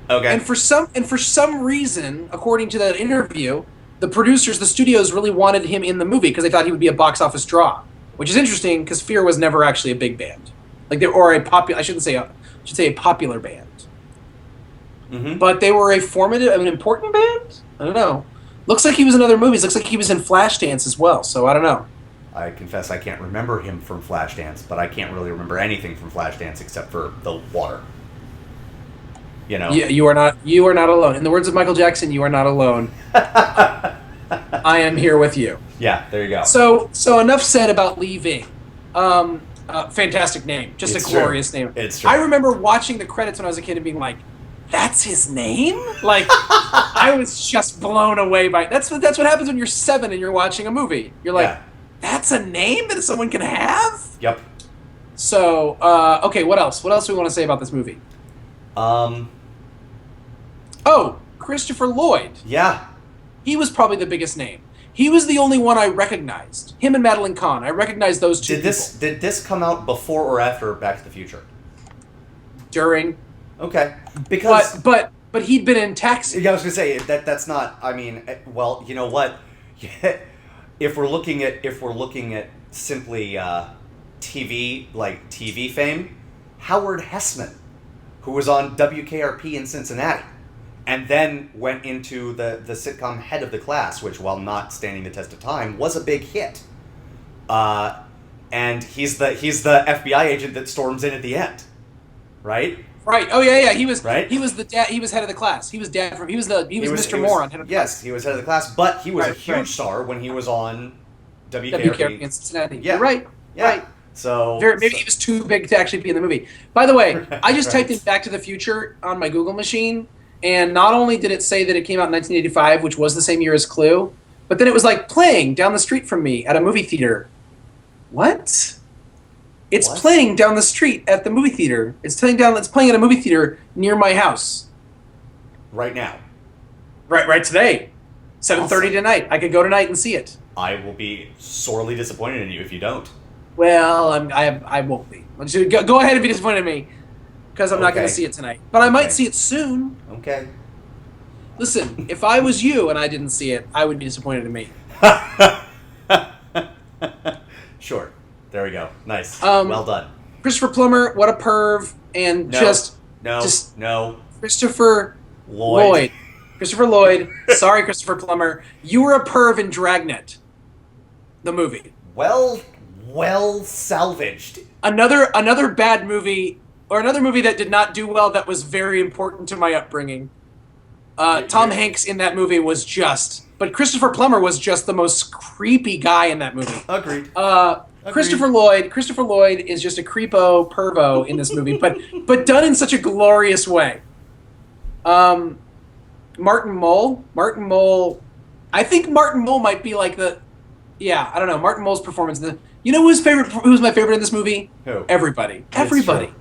Okay. And for some reason, according to that interview, the studios really wanted him in the movie because they thought he would be a box office draw, which is interesting because Fear was never actually a big band, I should say a popular band. Mm-hmm. But they were an important band. I don't know. Looks like he was in other movies. Looks like he was in Flashdance as well. So I don't know. I confess I can't remember him from Flashdance, but I can't really remember anything from Flashdance except for the water. You know. Yeah, you are not alone. In the words of Michael Jackson, you are not alone. I am here with you. Yeah, there you go. So enough said about Lee Ving. Fantastic name, just It's a glorious name. It's true. I remember watching the credits when I was a kid and being like, "That's his name?" Like, I was just blown away by. That's what happens when you're 7 and you're watching a movie. You're like, Yeah. "That's a name that someone can have?" Yep. So, okay, what else? What else do we want to say about this movie? Christopher Lloyd. Yeah. He was probably the biggest name. He was the only one I recognized. Him and Madeline Kahn. I recognized those two. Did this come out before or after Back to the Future? During. Okay. Because But he'd been in Taxi. yeah, I was gonna say that's not. I mean, well, you know what? If we're looking at simply TV fame, Howard Hessman, who was on WKRP in Cincinnati, and then went into the sitcom Head of the Class, which, while not standing the test of time, was a big hit. And he's the FBI agent that storms in at the end, right? Right. Oh yeah. He was. Right? He was the dad. He was head of the class. He was dad. He was Mr. Moore on Head of the Class. Yes, he was head of the class, but he was a Right, huge right. star when he was on WKRP. WKRP in Cincinnati. Yeah. You're right. Yeah. Right. So Maybe he was too big to actually be in the movie. By the way, I just Right. typed in Back to the Future on my Google machine, and not only did it say that it came out in 1985, which was the same year as Clue, but then it was like playing down the street from me at a movie theater. What? It's What? playing down the street at the movie theater. It's playing at a movie theater near my house. right now, Right today. 7:30 Awesome. tonight. I could go tonight and see it. I will be sorely disappointed in you if you don't. Well, I won't be. Go ahead and be disappointed in me, because I'm not going Okay. to see it tonight. But I might Okay. see it soon. Okay. Listen, if I was you and I didn't see it, I would be disappointed in me. Sure. There we go. Nice. Um, Well done. Christopher Plummer, what a perv, and No. just No. Christopher Lloyd. Christopher Lloyd. Sorry, Christopher Plummer. You were a perv in Dragnet, the movie. Well salvaged. Another bad movie, or another movie that did not do well that was very important to my upbringing. Tom Hanks in that movie was but Christopher Plummer was just the most creepy guy in that movie. Agreed. Christopher Lloyd is just a creepo pervo in this movie, but done in such a glorious way. Martin Mull. I think Martin Mull might be like I don't know. Martin Mull's performance. You know who's my favorite in this movie? Who? Everybody.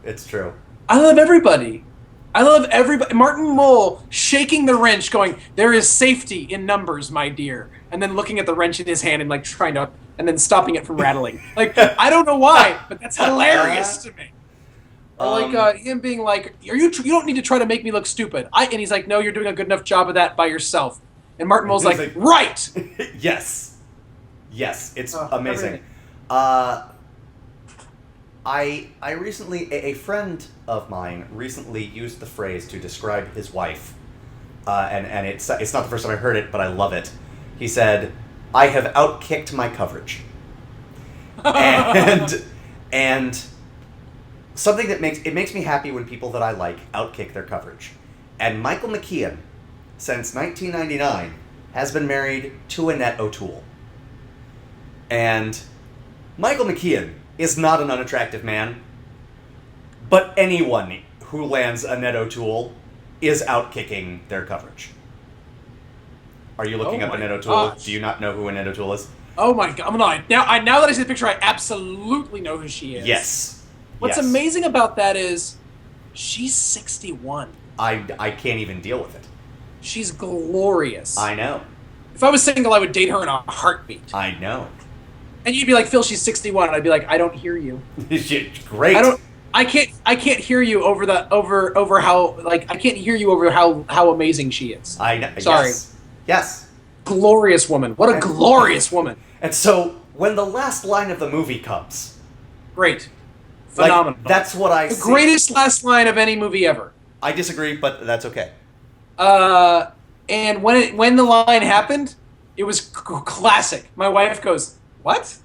It's true. I love everybody. Martin Mull shaking the wrench, going, "There is safety in numbers, my dear," and then looking at the wrench in his hand and like trying to, and then stopping it from rattling. Like, I don't know why, but that's hilarious to me. Or like him being like, you don't need to try to make me look stupid. And he's like, "No, you're doing a good enough job of that by yourself." And Martin Mull's like, "Right." Yes, it's amazing. Everything. I recently, a friend of mine recently used the phrase to describe his wife, and it's not the first time I heard it, but I love it. He said, "I have outkicked my coverage," and something that makes me happy when people that I like outkick their coverage. And Michael McKean, since 1999, has been married to Annette O'Toole, and Michael McKean is not an unattractive man, but anyone who lands Annette O'Toole is outkicking their coverage. Are you looking up Annette O'Toole? Gosh. Do you not know who Annette O'Toole is? Oh my god! Now that I see the picture, I absolutely know who she is. Yes. What's amazing about that is she's 61. I can't even deal with it. She's glorious. I know. If I was single, I would date her in a heartbeat. I know. And you'd be like, "Phil, she's 61," and I'd be like, "I don't hear you." Great. I can't hear you over how amazing she is. I know. Sorry. Yes. Glorious woman. What a glorious woman. And so when the last line of the movie comes, Great. Phenomenal. like, that's what I see. The greatest last line of any movie ever. I disagree, but that's okay. And when the line happened, it was classic. My wife goes, "What?"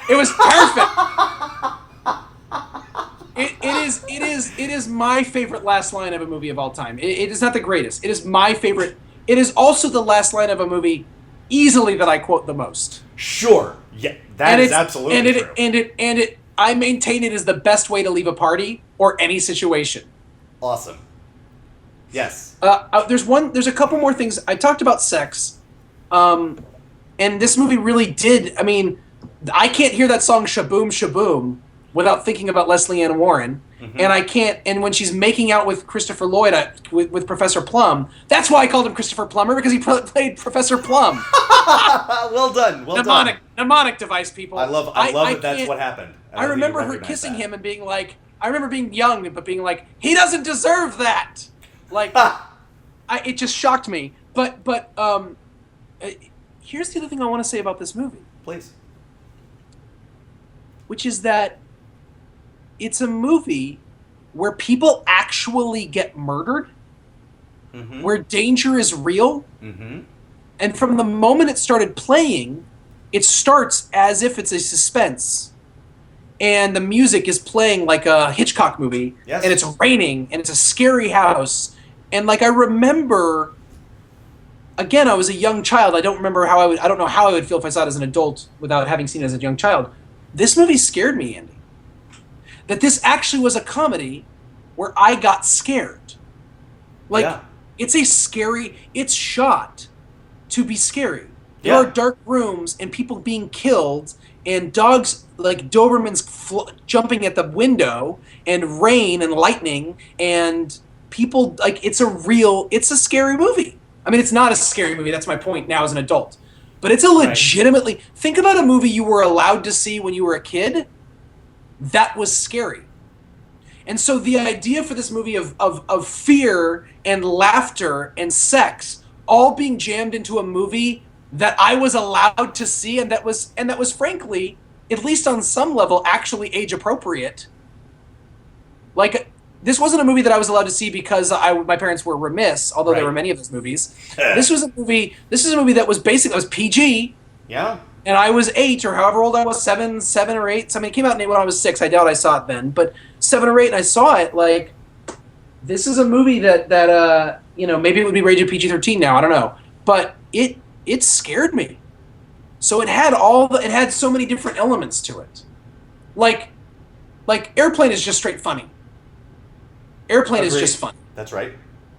It was perfect. It is my favorite last line of a movie of all time. It is not the greatest. It is my favorite. It is also the last line of a movie easily that I quote the most. Sure. Yeah, that is absolutely true. And I maintain it is the best way to leave a party or any situation. Awesome. Yes. There's a couple more things. I talked about sex. And this movie really did. I mean, I can't hear that song "Shaboom Shaboom" without thinking about Leslie Ann Warren, and I can't. And when she's making out with Christopher Lloyd with Professor Plum, that's why I called him Christopher Plummer, because he played Professor Plum. Well done. Mnemonic device, people. I love that. That's what happened. I remember her kissing him and being like, I remember being young, but being like, he doesn't deserve that. Like, it just shocked me. But here's the other thing I want to say about this movie. Please. Which is that it's a movie where people actually get murdered, where danger is real, and from the moment it started playing, it starts as if it's a suspense, and the music is playing like a Hitchcock movie, yes. And it's raining, and it's a scary house, and like I remember. Again, I was a young child. I don't know how I would feel if I saw it as an adult without having seen it as a young child. This movie scared me, Andy. That this actually was a comedy where I got scared. Like, it's shot to be scary. There are dark rooms and people being killed and dogs like Dobermans jumping at the window and rain and lightning and people, like, it's a scary movie. I mean, it's not a scary movie. That's my point now as an adult. But it's a legitimately... Right. Think about a movie you were allowed to see when you were a kid. That was scary. And so the idea for this movie of fear and laughter and sex all being jammed into a movie that I was allowed to see and that was frankly, at least on some level, actually age appropriate. Like... This wasn't a movie that I was allowed to see because my parents were remiss, although there were many of those movies. This is a movie that was PG. Yeah. And I was 8 or however old I was, 7 or 8. I mean, it came out when I was 6. I doubt I saw it then, but 7 or 8, and I saw it. Like, this is a movie that maybe it would be rated PG-13 now. I don't know, but it scared me. So it had it had so many different elements to it. Like Airplane is just straight funny. Airplane is Agreed. just funny. That's right.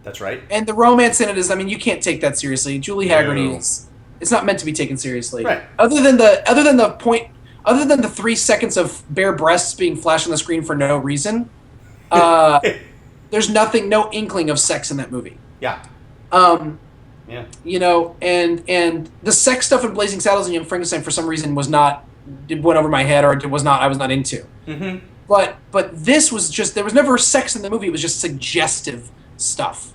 That's right. And the romance in it is, I mean, you can't take that seriously. Julie Haggerty No. it's not meant to be taken seriously. Right. Other than the 3 seconds of bare breasts being flashed on the screen for no reason, there's no inkling of sex in that movie. Yeah. Yeah. You know, and the sex stuff in Blazing Saddles and Young Frankenstein for some reason it went over my head, or I was not into. Mm-hmm. But this was just, there was never sex in the movie. It was just suggestive stuff.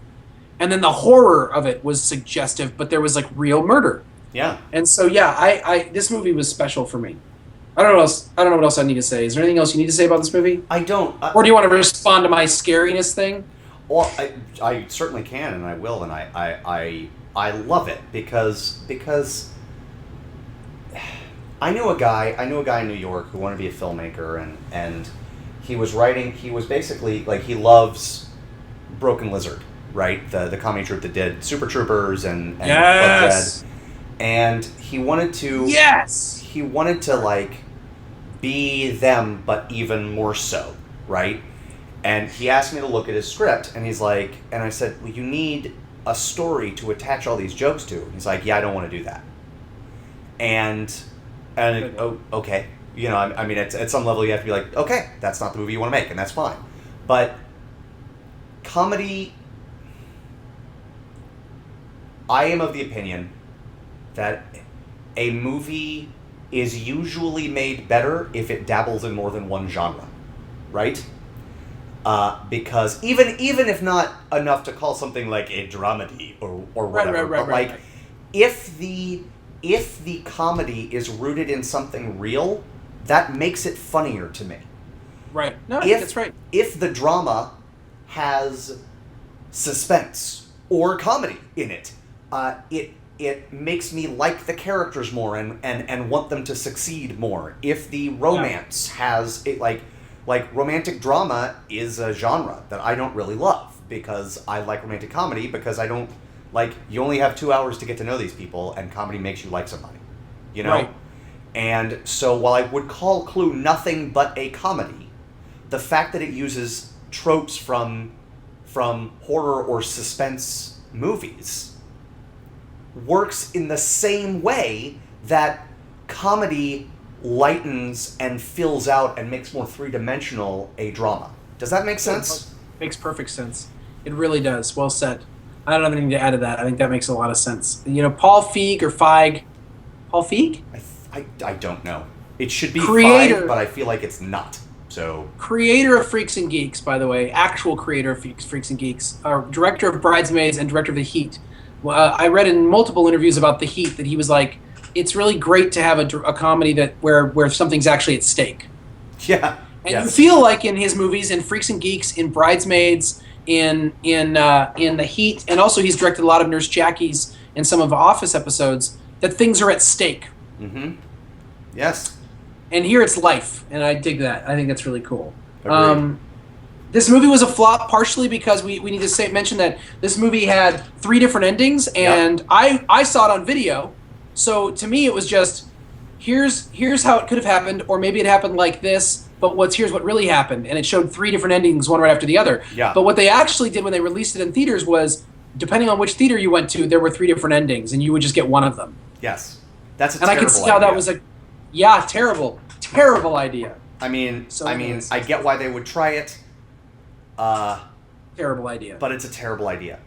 And then the horror of it was suggestive, but there was like real murder. Yeah. And so I this movie was special for me. I don't know what else I need to say. Is there anything else you need to say about this movie? I don't. Or do you want to respond to my scariness thing? Well, I certainly can, and I will, and I love it because I knew a guy in New York who wanted to be a filmmaker, and he was basically like, he loves Broken Lizard, right? The comedy troupe that did Super Troopers and Yes! Club Dead. And he wanted to like be them, but even more so, right? And he asked me to look at his script, and he's like, and I said, well, you need a story to attach all these jokes to. He's like, yeah, I don't want to do that. And okay, you know, I mean, at some level you have to be like, okay, that's not the movie you want to make, and that's fine. But comedy, I am of the opinion that a movie is usually made better if it dabbles in more than one genre, right? Because even if not enough to call something like a dramedy or whatever, right. if the comedy is rooted in something real, that makes it funnier to me. Right. No, I think that's right. If the drama has suspense or comedy in it, it makes me like the characters more and want them to succeed more. If the romance has it, like romantic drama is a genre that I don't really love, because I like romantic comedy because I don't like, you only have 2 hours to get to know these people, and comedy makes you like somebody, you know? Right. And so while I would call Clue nothing but a comedy, the fact that it uses tropes from horror or suspense movies works in the same way that comedy lightens and fills out and makes more three-dimensional a drama. Does that make sense? Makes perfect sense. It really does. Well said. I don't have anything to add to that. I think that makes a lot of sense. You know, Paul Feig or Feig? Paul Feig? I don't know. It should be Creator. Feig, but I feel like it's not. So Creator of Freaks and Geeks, by the way. Actual creator of Freaks and Geeks. Director of Bridesmaids and director of The Heat. I read in multiple interviews about The Heat that he was like, it's really great to have a comedy that where something's actually at stake. yeah. And yes. you feel like in his movies, in Freaks and Geeks, in Bridesmaids, in The Heat, and also he's directed a lot of Nurse Jackie's and some of the Office episodes, that things are at stake. Mm-hmm. Yes. And here it's life, and I dig that. I think that's really cool. Agreed. This movie was a flop partially because we need to mention that this movie had 3 different endings, and I saw it on video. So to me, it was just, here's how it could have happened, or maybe it happened like this, but here's what really happened. And it showed 3 different endings, one right after the other. Yeah. But what they actually did when they released it in theaters was, depending on which theater you went to, there were 3 different endings, and you would just get one of them. Yes. That's a And terrible I could see how idea. that was terrible idea. I mean, So I get why they would try it. Terrible idea. But it's a terrible idea.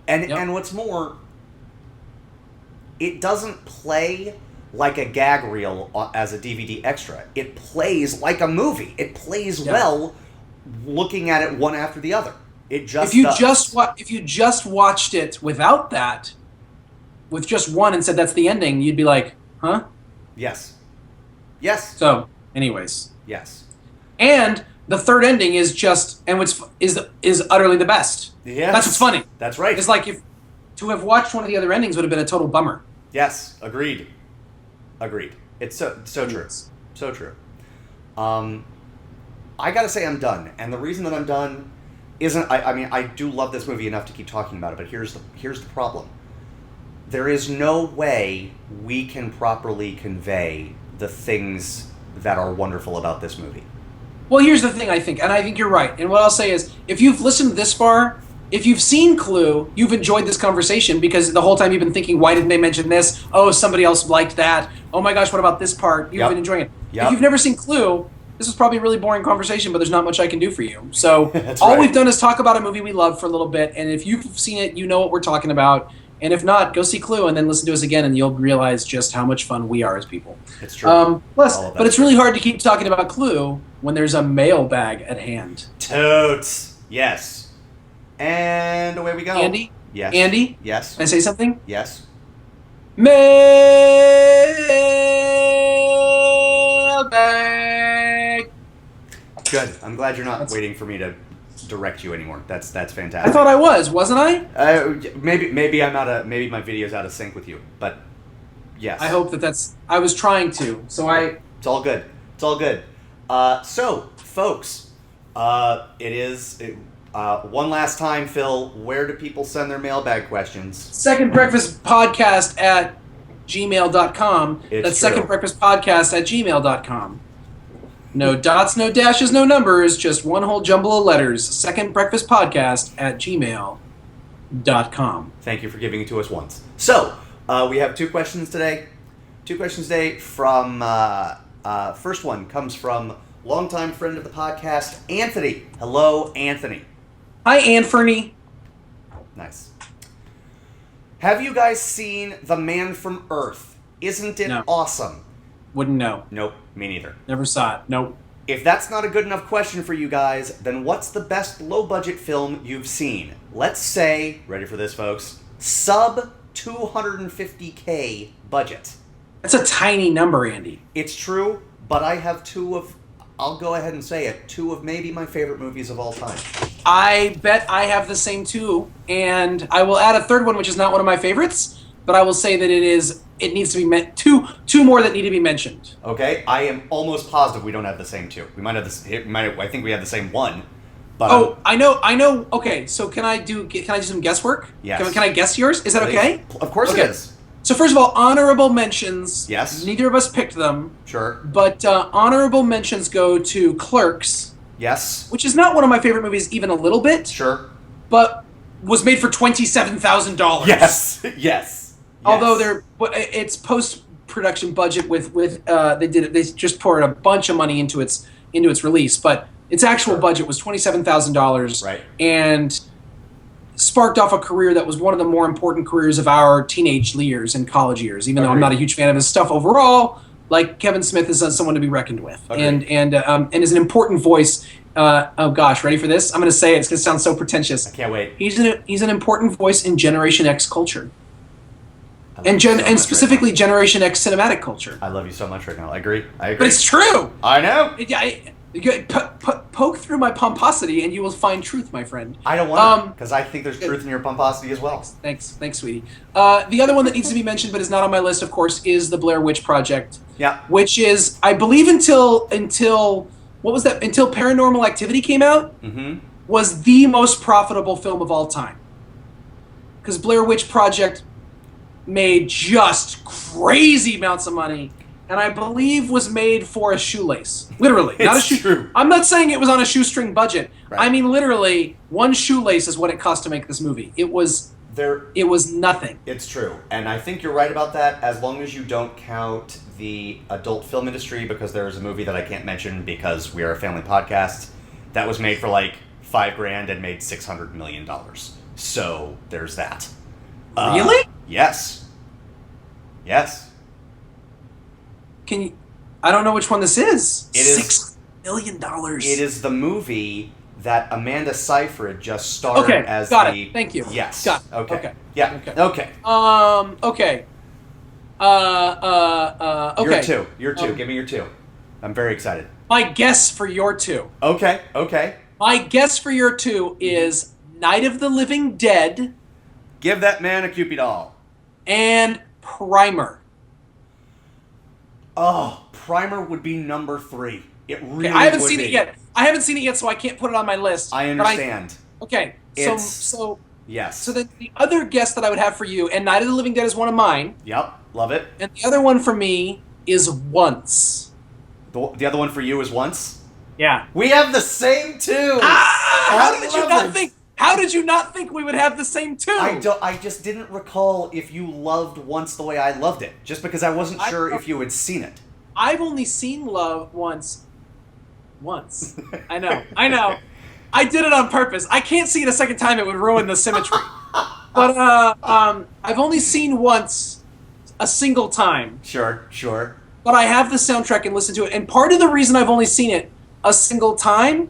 And what's more, it doesn't play like a gag reel as a DVD extra. It plays like a movie. It plays well looking at it one after the other. It just if you just watched it without that, with just one and said that's the ending, you'd be like, huh? Yes. So, anyways. Yes. And the third ending is just, and which is utterly the best. Yes. That's what's funny. That's right. It's like, if to have watched one of the other endings would have been a total bummer. Agreed. It's so true. So true. I gotta say I'm done. And the reason that I'm done isn't, I mean, I do love this movie enough to keep talking about it, but here's the problem. there is no way we can properly convey the things that are wonderful about this movie. Well, here's the thing, I think, and I think you're right. And what I'll say is, if you've listened this far, if you've seen Clue, you've enjoyed this conversation because the whole time you've been thinking, why didn't they mention this? Oh, somebody else liked that. Oh my gosh, what about this part? You've been enjoying it. Yep. If you've never seen Clue, this is probably a really boring conversation, but there's not much I can do for you. So That's all right. we've done is talk about a movie we love for a little bit, and if you've seen it, you know what we're talking about. And if not, go see Clue and then listen to us again, and you'll realize just how much fun we are as people. It's true. But it's really hard to keep talking about Clue when there's a mailbag at hand. Totes. Yes. And away we go. Andy? Yes. Andy? Yes. Can I say something? Yes. Mailbag! Good. I'm glad you're not waiting for me to direct you anymore. That's fantastic. I thought I was, wasn't I? Maybe I'm not maybe my video's out of sync with you, but yes. I hope that's. I was trying to, so I. It's all good. It's all good. So, folks, it is one last time, Phil. Where do people send their mailbag questions? Second Breakfast Podcast at gmail.com. That's true. Second Breakfast Podcast at gmail.com. No dots, no dashes, no numbers, just one whole jumble of letters. Second Breakfast Podcast at gmail.com. Thank you for giving it to us once. So, we have two questions today. From, first one comes from longtime friend of the podcast, Anthony. Hello, Anthony. Hi, Anthony. Nice. Have you guys seen The Man from Earth? Isn't it awesome? Wouldn't know. Nope, me neither. Never saw it. Nope. If that's not a good enough question for you guys, then what's the best low-budget film you've seen? Let's say, ready for this, folks, sub $250K budget. That's a tiny number, Andy. It's true, but I have I'll go ahead and say it, two of maybe my favorite movies of all time. I bet I have the same two, and I will add a third one, which is not one of my favorites, but I will say that it needs to be two more that need to be mentioned. Okay, I am almost positive we don't have the same two. We might have I think we have the same one. But I know. Okay, so can I do some guesswork? Yes. Can I guess yours? Is that okay? Of course it is. So first of all, honorable mentions. Yes. Neither of us picked them. Sure. But honorable mentions go to Clerks. Yes. Which is not one of my favorite movies, even a little bit. Sure. But was made for $27,000. Yes. Yes. Although it's post-production budget with they just poured a bunch of money into its release, but its actual budget was $27,000. Right. And sparked off a career that was one of the more important careers of our teenage years and college years. Even though I'm not a huge fan of his stuff overall, like Kevin Smith is someone to be reckoned with, and is an important voice. Oh gosh, ready for this? I'm going to say it. It's going to sound so pretentious. I can't wait. He's an important voice in Generation X culture, and specifically Generation X cinematic culture. I love you so much right now. I agree. But it's true. I know. Poke through my pomposity, and you will find truth, my friend. I don't want to, because I think there's truth in your pomposity as well. Thanks, sweetie. The other one that needs to be mentioned, but is not on my list, of course, is the Blair Witch Project. Yeah. Which is, I believe, until what was that? Until Paranormal Activity came out, was the most profitable film of all time. Because Blair Witch Project made just crazy amounts of money. And I believe was made for a shoelace. Literally. Not a shoe. True. I'm not saying it was on a shoestring budget. Right. I mean, literally, one shoelace is what it cost to make this movie. It was nothing. It's true. And I think you're right about that, as long as you don't count the adult film industry, because there's a movie that I can't mention because we are a family podcast that was made for like $5,000 and made $600 million. So there's that. Really? Yes. Yes. I don't know which one this is. It is $6 million. It is the movie that Amanda Seyfried just starred as got it. Thank you. Yes. Got it. Okay. Okay. Yeah. Okay. Okay. Okay. Okay. Your two. Give me your two. I'm very excited. My guess for your two. Okay. My guess for your two is Night of the Living Dead. Give that man a Cupid doll. And Primer. Oh, Primer would be number 3. It really I haven't would seen be. it yet. I haven't seen it yet, so I can't put it on my list. I understand. Okay. So Yes. So then the other guess that I would have for you, and Night of the Living Dead is one of mine, Yep. Love it. and the other one for me is Once. The other one for you is Once. Yeah. We have the same two. How did you not think? How did you not think we would have the same two? I just didn't recall if you loved Once the way I loved it, just because I wasn't sure if you had seen it. I've only seen Love once. I know. I did it on purpose. I can't see it a second time; it would ruin the symmetry. But I've only seen Once a single time. Sure. But I have the soundtrack and listened to it, and part of the reason I've only seen it a single time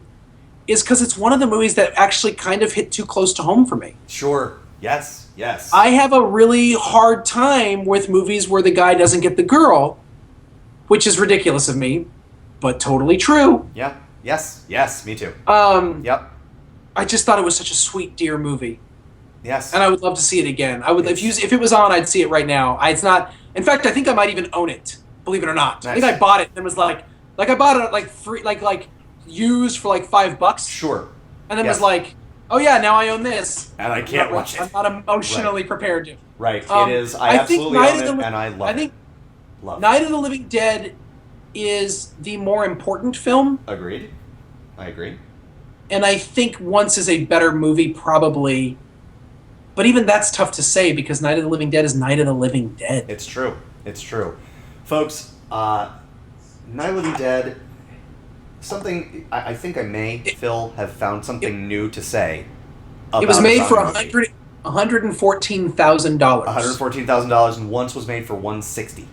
is because it's one of the movies that actually kind of hit too close to home for me. Sure. Yes. I have a really hard time with movies where the guy doesn't get the girl, which is ridiculous of me, but totally true. Yeah. Yes. Me too. Yep. I just thought it was such a sweet, dear movie. Yes. And I would love to see it again. I would if it was on, I'd see it right now. It's not. In fact, I think I might even own it. Believe it or not. Nice. I think I bought it and was like I bought it like free, like used for like $5. Sure. And then was like, oh yeah, now I own this. And I can't watch it. I'm not emotionally prepared to. Right. It is. I absolutely own it, and I love it. I think Night of the Living Dead is the more important film. Agreed. I agree. And I think Once is a better movie, probably. But even that's tough to say because Night of the Living Dead is Night of the Living Dead. It's true. Folks, Night of the Living Dead, something I think Phil, have found something new to say about it was made for $114,000. $114,000, and Once was made for $160,000.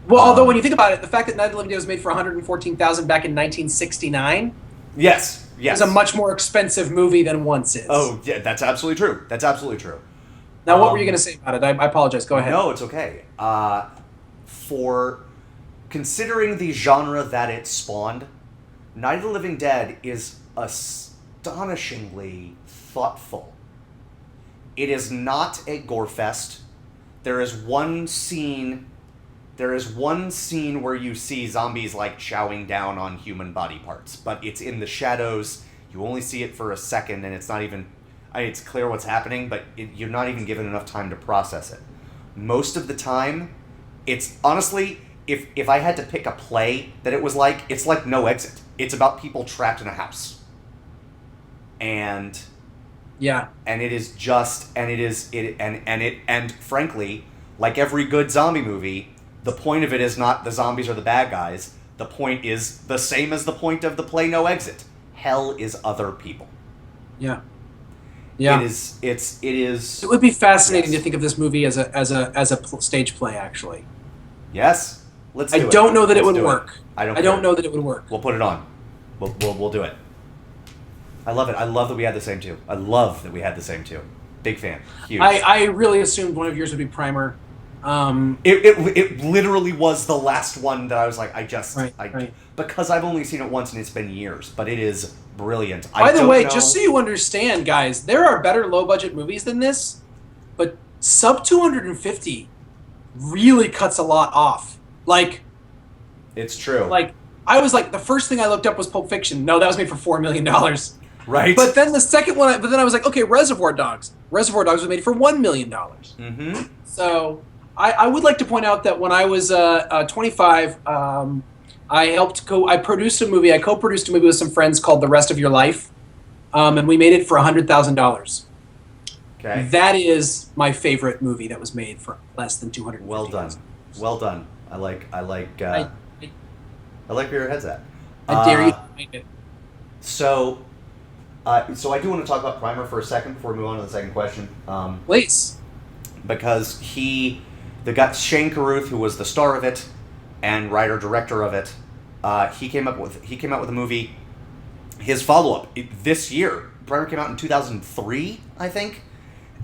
Well, although when you think about it, the fact that Night of the Living Dead was made for $114,000 back in 1969 Yes. is a much more expensive movie than Once is. Oh, yeah, that's absolutely true. Now, what were you going to say about it? I apologize. Go ahead. No, it's okay. For considering the genre that it spawned, Night of the Living Dead is astonishingly thoughtful. It is not a gore fest. There is one scene where you see zombies like chowing down on human body parts, but it's in the shadows. You only see it for a second, and it's not even... it's clear what's happening, but you're not even given enough time to process it. Most of the time, it's honestly, if I had to pick a play that it was like, it's like No Exit. It's about people trapped in a house. And it is just, and frankly, like every good zombie movie, the point of it is not the zombies are the bad guys. The point is the same as the point of the play No Exit. Hell is other people. Yeah. It is. It would be fascinating to think of this movie as a stage play. Actually. Yes. Let's do it. I don't know that it would work. I don't know that it would work. We'll put it on. We'll do it. I love it. I love that we had the same two. Big fan. Huge. I really assumed one of yours would be Primer. It literally was the last one that I was like, right. Because I've only seen it once and it's been years, but it is brilliant. By the way, just so you understand, guys, there are better low budget movies than this, but sub 250 really cuts a lot off. Like, it's true. Like, I was like, the first thing I looked up was Pulp Fiction. No, that was made for $4 million. Right. But then the second one, I was like, okay, Reservoir Dogs. Reservoir Dogs was made for $1 million. Mm-hmm. So I would like to point out that when I was 25, I produced a movie. I co-produced a movie with some friends called The Rest of Your Life, and we made it for $100,000. Okay. That is my favorite movie that was made for less than $250,000. Well done. I like where your head's at. I dare you to find it. So I do want to talk about Primer for a second before we move on to the second question. Please. Because the guy Shane Carruth, who was the star of it and writer-director of it, he came out with a movie, his follow-up this year. Primer came out in 2003, I think,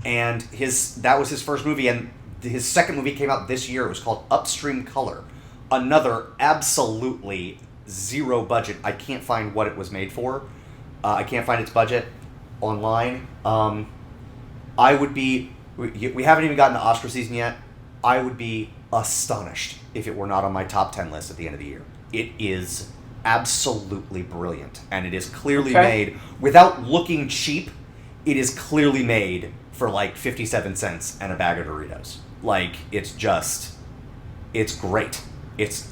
and that was his first movie, and his second movie came out this year. It was called Upstream Color. Another absolutely zero budget. I can't find what it was made for. I can't find its budget online. I would be... We haven't even gotten to Oscar season yet. I would be astonished if it were not on my top 10 list at the end of the year. It is absolutely brilliant, and it is clearly made without looking cheap. it is clearly made for like 57 cents and a bag of Doritos. Like, it's great. It's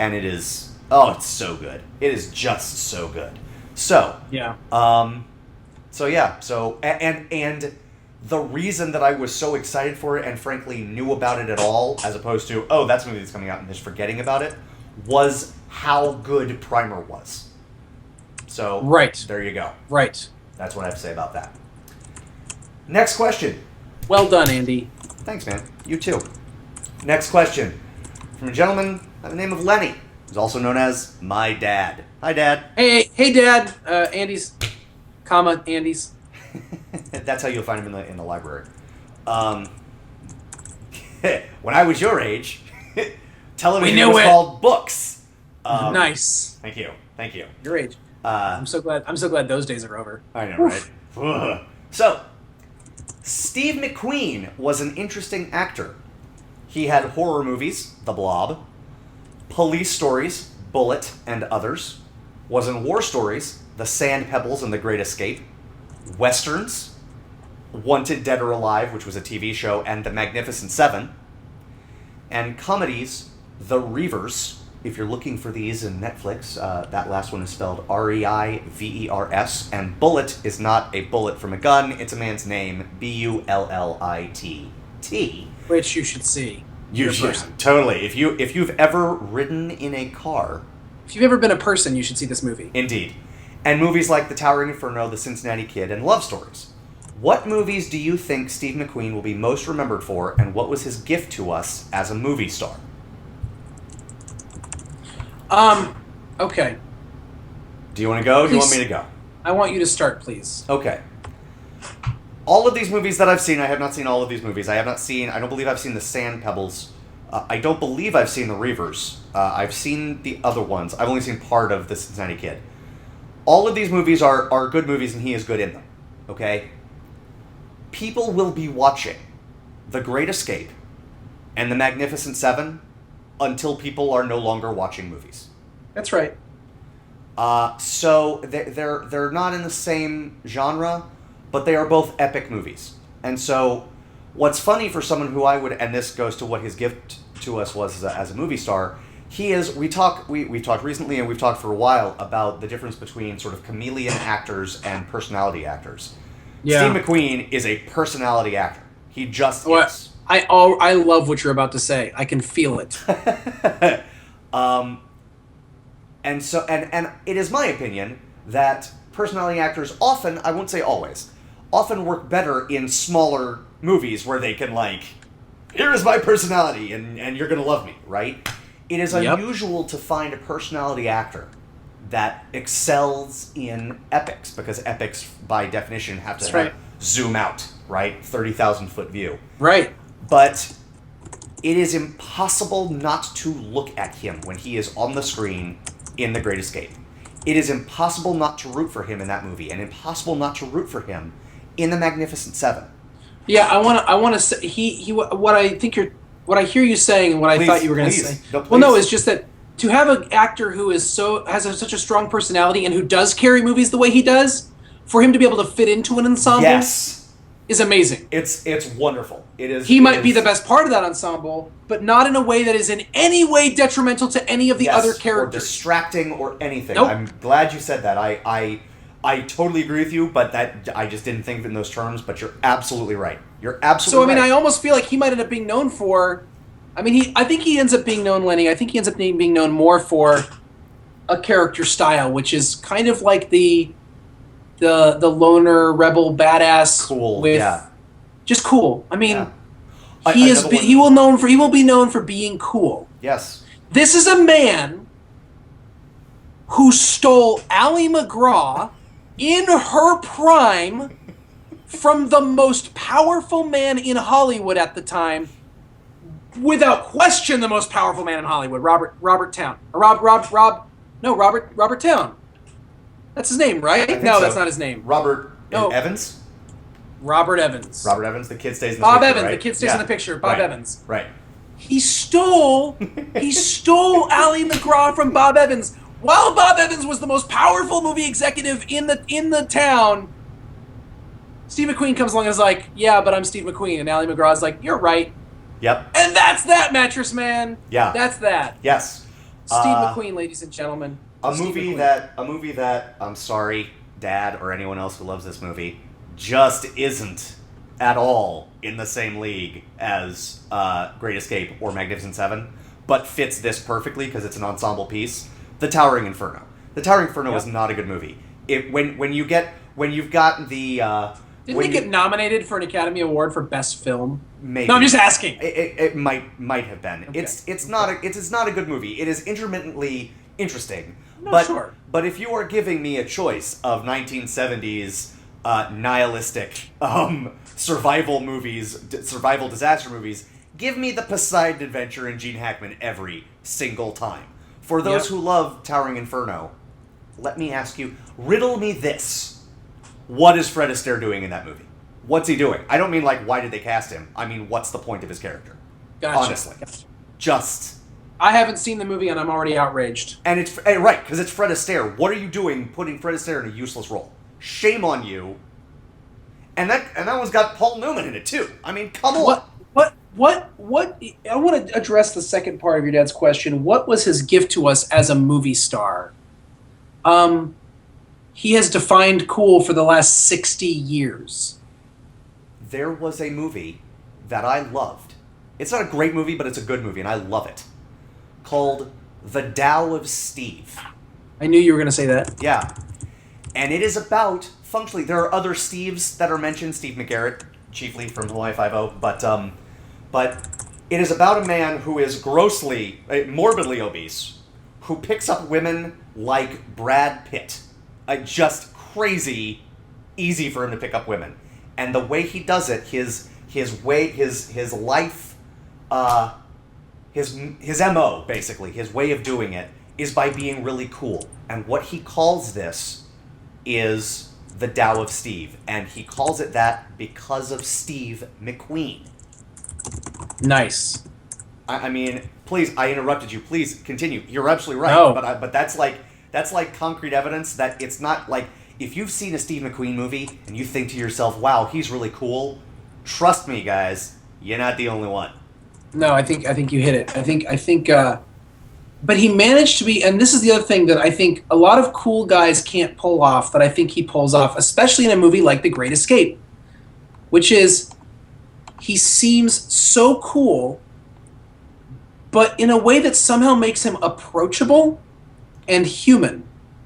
so good. It is just so good. So, Yeah. And the reason that I was so excited for it and frankly knew about it at all, as opposed to, oh, that's a movie that's coming out and just forgetting about it, was how good Primer was. So, right. There you go. Right. That's what I have to say about that. Next question. Well done, Andy. Thanks, man. You too. Next question. From a gentleman by the name of Lenny, who's also known as my dad. Hi, Dad. Hey, Dad. Andy's, Andy's. That's how you'll find him in the library. When I was your age, television was called books. Nice. Thank you. Your age. I'm so glad those days are over. I know, right? So, Steve McQueen was an interesting actor. He had horror movies, The Blob, police stories, Bullet, and others. Was in war stories, The Sand Pebbles and The Great Escape, westerns, Wanted Dead or Alive, which was a TV show, and The Magnificent Seven, and comedies, The Reivers. If you're looking for these in Netflix, that last one is spelled Reivers, and Bullet is not a bullet from a gun, it's a man's name, Bullitt. Which you should see. You should, totally. If you've ever ridden in a car... If you've ever been a person, you should see this movie. Indeed. And movies like The Towering Inferno, The Cincinnati Kid, and Love Stories. What movies do you think Steve McQueen will be most remembered for, and what was his gift to us as a movie star? Okay. Do you want to go, or do you want me to go? I want you to start, please. Okay. All of these movies that I've seen, I have not seen all of these movies. I don't believe I've seen The Sand Pebbles. I don't believe I've seen The Reivers. I've seen the other ones. I've only seen part of The Cincinnati Kid. All of these movies are good movies, and he is good in them. Okay? People will be watching The Great Escape and The Magnificent Seven until people are no longer watching movies. That's right. So they're not in the same genre, but they are both epic movies. And so what's funny for someone who and this goes to what his gift to us was as a movie star, we've talked recently and we've talked for a while about the difference between sort of chameleon actors and personality actors. Yeah. Steve McQueen is a personality actor. He just is. I love what you're about to say. I can feel it. And so it is my opinion that personality actors often, I won't say always, often work better in smaller movies where they can here is my personality and you're going to love me, right? It is unusual to find a personality actor that excels in epics, because epics by definition have to zoom out, right? 30,000 foot view. Right. But it is impossible not to look at him when he is on the screen in The Great Escape. It is impossible not to root for him in that movie, and impossible not to root for him in The Magnificent Seven. Yeah, I want to say what I hear you saying, and what I thought you were going to say. No, it's just that to have an actor who has such a strong personality and who does carry movies the way he does, for him to be able to fit into an ensemble, is amazing. It's wonderful. It is. He might be the best part of that ensemble, but not in a way that is in any way detrimental to any of the other characters, or distracting, or anything. Nope. I'm glad you said that. I totally agree with you, but I just didn't think of it in those terms. But you're absolutely right. I almost feel like he might end up being known for. I think he ends up being known, Lenny. I think he ends up being known more for a character style, which is kind of like the loner rebel badass. Cool. Just cool. He will be known for being cool. Yes. This is a man who stole Ally McGraw in her prime from the most powerful man in Hollywood at the time, without question, the most powerful man in Hollywood, Robert Town. Robert Town. That's his name, right? No, that's not his name. Evans? Robert Evans. Robert Evans, the kid stays in the picture. Bob Evans, right? The kid stays in the picture. Bob Evans. Right. He stole Ally McGraw from Bob Evans. While Bob Evans was the most powerful movie executive in the town, Steve McQueen comes along and is like, yeah, but I'm Steve McQueen. And Ally McGraw's like, you're right. Yep. And that's that, Mattress Man. Yeah. That's that. Yes. Steve McQueen, ladies and gentlemen. A movie that I'm sorry, Dad, or anyone else who loves this movie, just isn't at all in the same league as Great Escape or Magnificent Seven, but fits this perfectly because it's an ensemble piece. The Towering Inferno. The Towering Inferno is not a good movie. When you've got the didn't it get nominated for an Academy Award for Best Film? Maybe. No, I'm just asking. It might have been. Okay. It's not a good movie. It is intermittently interesting. No, sure. But if you are giving me a choice of 1970s nihilistic survival disaster movies, give me the Poseidon Adventure and Gene Hackman every single time. For those who love Towering Inferno, let me ask you, riddle me this. What is Fred Astaire doing in that movie? What's he doing? I don't mean like, why did they cast him? I mean, what's the point of his character? Gotcha. Honestly. Just... I haven't seen the movie and I'm already outraged. And it's... right, because it's Fred Astaire. What are you doing putting Fred Astaire in a useless role? Shame on you. And that one's got Paul Newman in it, too. I mean, come on. What? I want to address the second part of your dad's question. What was his gift to us as a movie star? He has defined cool for the last 60 years. There was a movie that I loved. It's not a great movie, but it's a good movie, and I love it. Called The Tao of Steve. I knew you were going to say that. Yeah. And it is about, functionally, there are other Steves that are mentioned, Steve McGarrett, chiefly from Hawaii Five-0, but it is about a man who is morbidly obese, who picks up women like Brad Pitt. Just crazy easy for him to pick up women. And the way he does it, his life, his MO, basically, his way of doing it, is by being really cool. And what he calls this is the Tao of Steve. And he calls it that because of Steve McQueen. Nice. I mean, please, I interrupted you. Please continue. You're absolutely right. No. But that's like concrete evidence that it's not like, if you've seen a Steve McQueen movie and you think to yourself, wow, he's really cool, trust me, guys, you're not the only one. No, I think you hit it. I think but he managed to be, and this is the other thing that I think a lot of cool guys can't pull off, that I think he pulls off, especially in a movie like The Great Escape, which is, he seems so cool, but in a way that somehow makes him approachable and human.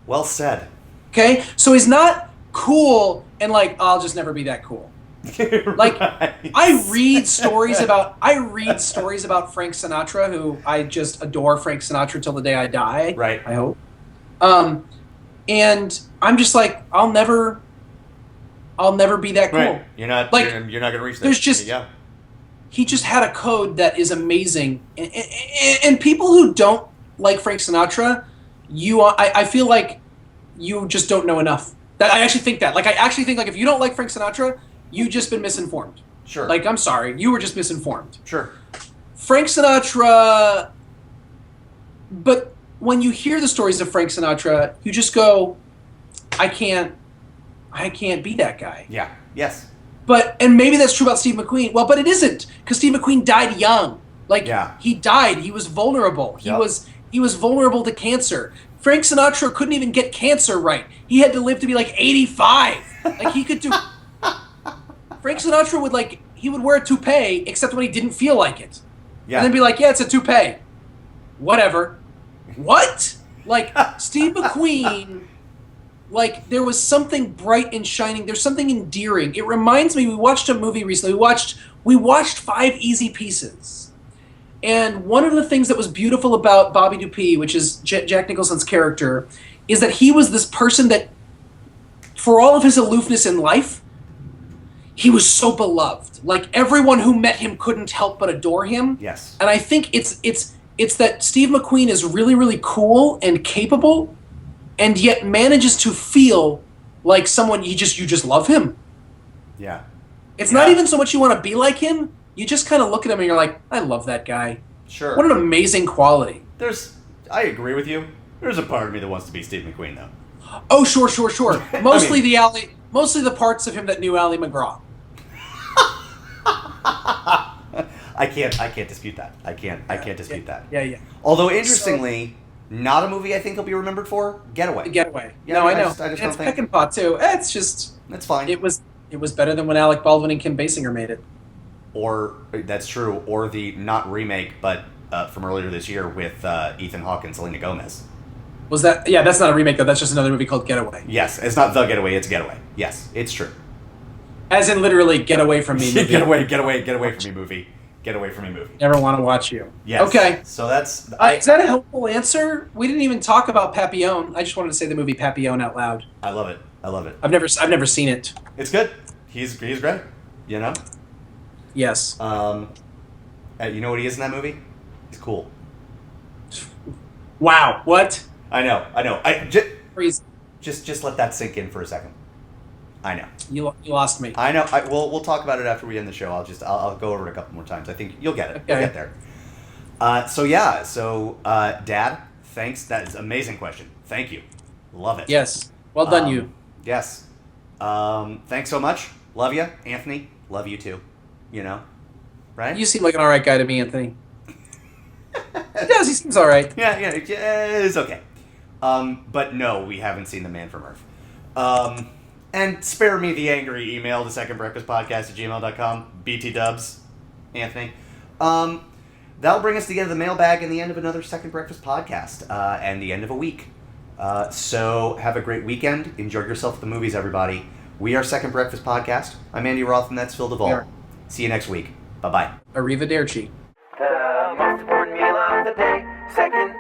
Well said. Okay? So he's not cool and like, I'll just never be that cool. Like, right. I read stories about Frank Sinatra, who I just adore Frank Sinatra till the day I die. Right. I hope. And I'm just like, I'll never be that cool. Right. You're not gonna reach that. There's just, yeah. He just had a code that is amazing, and people who don't like Frank Sinatra, I feel like you just don't know enough. I actually think if you don't like Frank Sinatra, you've just been misinformed. Sure. Like, I'm sorry, you were just misinformed. Sure. Frank Sinatra, but when you hear the stories of Frank Sinatra, you just go, I can't be that guy. Yeah. Yes. And maybe that's true about Steve McQueen. Well, but it isn't, because Steve McQueen died young. Like, yeah. He died. He was vulnerable. He was vulnerable to cancer. Frank Sinatra couldn't even get cancer right. He had to live to be like 85. Like, he could do... Frank Sinatra would wear a toupee, except when he didn't feel like it. Yeah. And then be like, yeah, it's a toupee. Whatever. What? Like, Steve McQueen... Like, there was something bright and shining. There's something endearing. It reminds me, we watched a movie recently. We watched 5 Easy Pieces. And one of the things that was beautiful about Bobby Dupuy, which is Jack Nicholson's character, is that he was this person that, for all of his aloofness in life, he was so beloved. Like, everyone who met him couldn't help but adore him. Yes. And I think it's that Steve McQueen is really, really cool and capable, and yet manages to feel like someone you just love him. Yeah. It's not even so much you want to be like him. You just kind of look at him and you're like, I love that guy. Sure. What an amazing quality. I agree with you. There's a part of me that wants to be Steve McQueen, though. Oh, sure. Mostly mostly the parts of him that knew Ally McGraw. I can't dispute that. I can't dispute that. Yeah. Although interestingly, not a movie I think he'll be remembered for. Getaway. Getaway. Yeah, No, I know. I just don't It's think Peckinpah too. It's just that's fine. it was better than when Alec Baldwin and Kim Basinger made it. Or that's true. Or the not remake, but from earlier this year with Ethan Hawke and Selena Gomez. Was that? Yeah, that's not a remake though. That's just another movie called Getaway. Yes, it's not The Getaway. It's Getaway. Yes, it's true. As in literally get away from me movie. Get away from me movie. Get away from me movie. Never want to watch you. Yes. Okay. So that's is that a helpful answer? We didn't even talk about Papillon. I just wanted to say the movie Papillon out loud. I love it. I've never seen it. It's good. He's great. You know. Yes. You know what he is in that movie? He's cool. Wow. What? I know. Crazy. Just let that sink in for a second. I know. You lost me. I know. We'll talk about it after we end the show. I'll go over it a couple more times. I think you'll get it. Okay. You'll get there. Dad, thanks. That is an amazing question. Thank you. Love it. Yes. Well done, you. Yes. Thanks so much. Love you, Anthony. Love you too. You know, right? You seem like an all right guy to me, Anthony. He does. He seems all right. Yeah, it's okay. But no, we haven't seen The Man from Earth. And spare me the angry email to secondbreakfastpodcast@gmail.com. BT dubs, Anthony. That'll bring us to the end of the mailbag and the end of another Second Breakfast podcast, and the end of a week. So have a great weekend. Enjoy yourself at the movies, everybody. We are Second Breakfast Podcast. I'm Andy Roth, and that's Phil Duvall. See you next week. Bye-bye. Arrivederci. The most important meal of the day, second